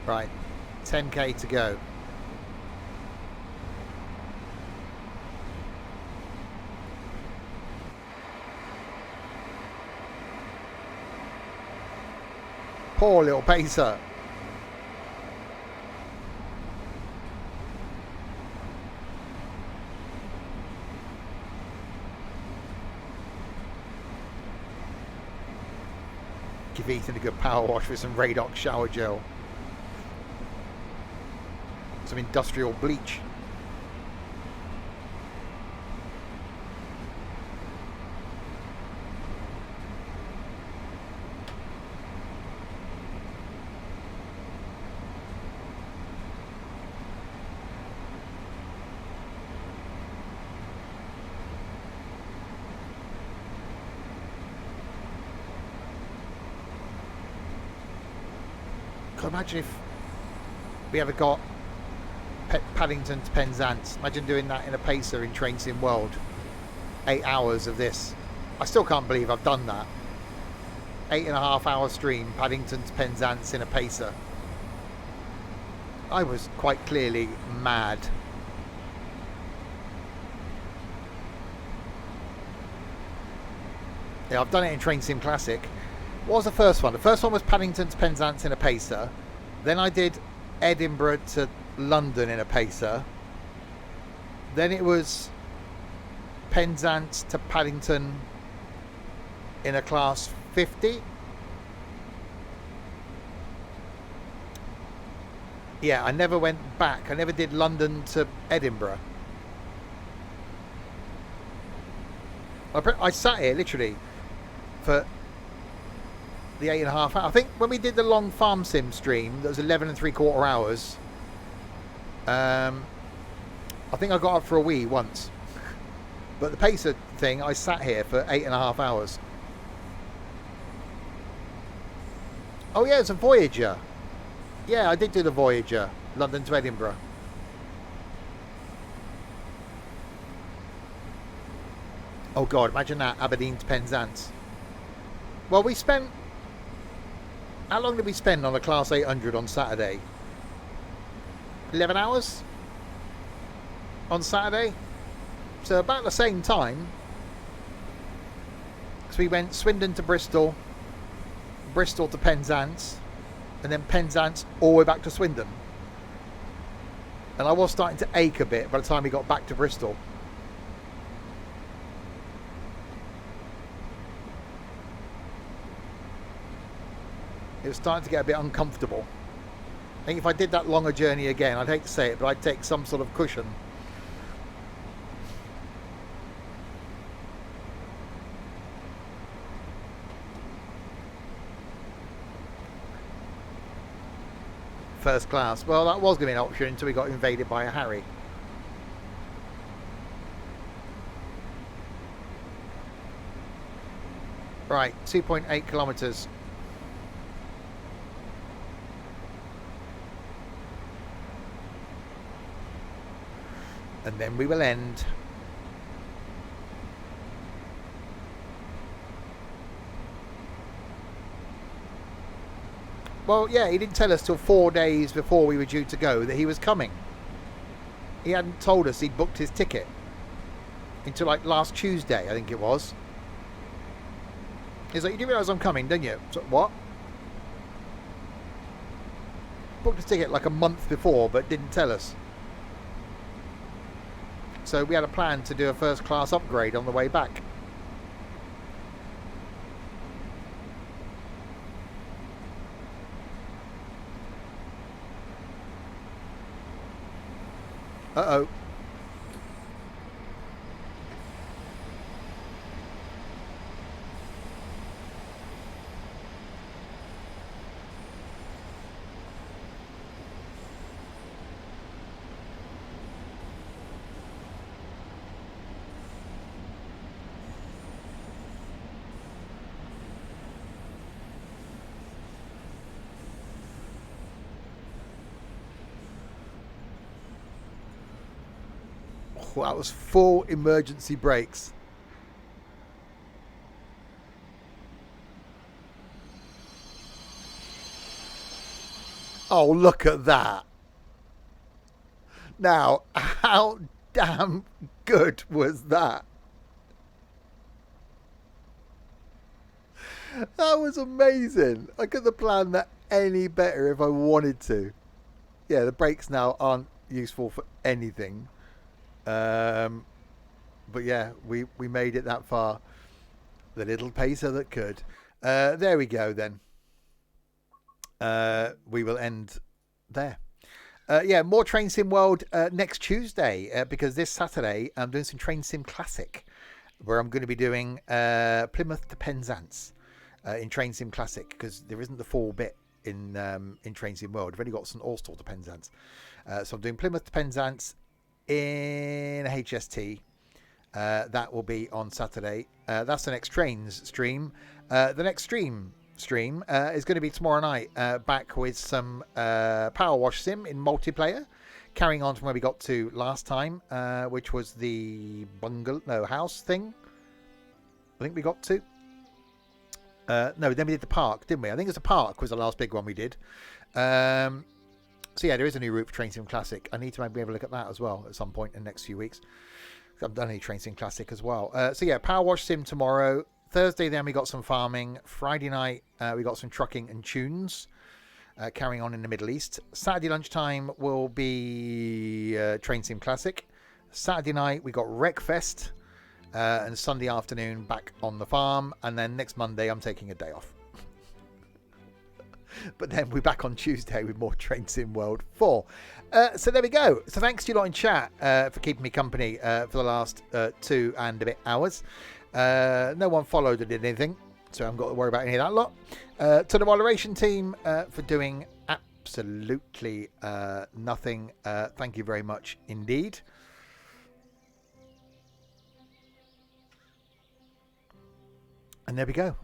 Right, 10k to go. Poor little pacer. Give Ethan a good power wash with some Radox shower gel. Some industrial bleach. God, imagine if we ever got Paddington to Penzance. Imagine doing that in a pacer in Train Sim World. 8 hours of this. I still can't believe I've done that. 8.5 hour stream, Paddington to Penzance in a pacer. I was quite clearly mad. Yeah, I've done it in Train Sim Classic. What was the first one? The first one was Paddington to Penzance in a pacer. Then I did Edinburgh to London in a pacer. Then it was Penzance to Paddington in a class 50. Yeah, I never went back. I never did London to Edinburgh. I sat here literally for the 8.5 hours. I think when we did the long farm sim stream, that was 11.75 hours. I think I got up for a wee once. But the pacer thing, I sat here for 8.5 hours. Oh yeah, it's a Voyager. Yeah, I did do the Voyager, London to Edinburgh. Oh God, imagine that, Aberdeen to Penzance. Well, we spent... How long did we spend on a Class 800 on Saturday? 11 hours? On Saturday? So about the same time. Because we went Swindon to Bristol, Bristol to Penzance, and then Penzance all the way back to Swindon. And I was starting to ache a bit by the time we got back to Bristol. It was starting to get a bit uncomfortable. I think if I did that longer journey again, I'd hate to say it, but I'd take some sort of cushion. First class. Well, that was going to be an option until we got invaded by a Harry. Right, 2.8 kilometres. And then we will end. Well, yeah, he didn't tell us till 4 days before we were due to go that he was coming. He hadn't told us he'd booked his ticket until like last Tuesday, I think it was. He's like, you do realise I'm coming, don't you? So, what? Booked his ticket like a month before, but didn't tell us. So we had a plan to do a first class upgrade on the way back. Uh-oh. Oh, that was full emergency brakes. Oh, look at that. Now, how damn good was that? That was amazing. I couldn't have planned that any better if I wanted to. Yeah, the brakes now aren't useful for anything. But yeah, we made it that far. The little pacer that could. There we go then. We will end there. Yeah, more Train Sim World next Tuesday because this Saturday I'm doing some Train Sim Classic where I'm going to be doing Plymouth to Penzance in Train Sim Classic because there isn't the full bit in Train Sim World. I've only got St Austell to Penzance. So I'm doing Plymouth to Penzance in HST. That will be on Saturday. That's the next trains stream. The next stream is going to be tomorrow night, back with some Power Wash Sim in multiplayer, carrying on from where we got to last time, which was the house thing. I think we got to. No, then we did the park, didn't we? I think it was the park was the last big one we did. So yeah, there is a new route for Train Sim Classic. I need to maybe have a look at that as well at some point in the next few weeks. I've done a Train Sim Classic as well. So yeah, Power Wash Sim tomorrow. Thursday then we got some farming. Friday night we got some trucking and tunes carrying on in the Middle East. Saturday lunchtime will be Train Sim Classic. Saturday night we got Wreckfest. And Sunday afternoon back on the farm. And then next Monday I'm taking a day off. But then we're back on Tuesday with more Train Sim World 4. So there we go. So thanks to you lot in chat for keeping me company for the last 2 and a bit hours. No one followed or did anything, so I haven't got to worry about any of that lot. To the moderation team for doing absolutely nothing. Thank you very much indeed. And there we go.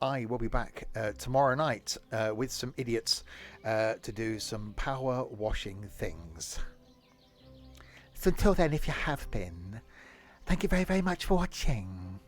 I will be back tomorrow night with some idiots to do some power washing things. So until then, if you have been, thank you very, very much for watching.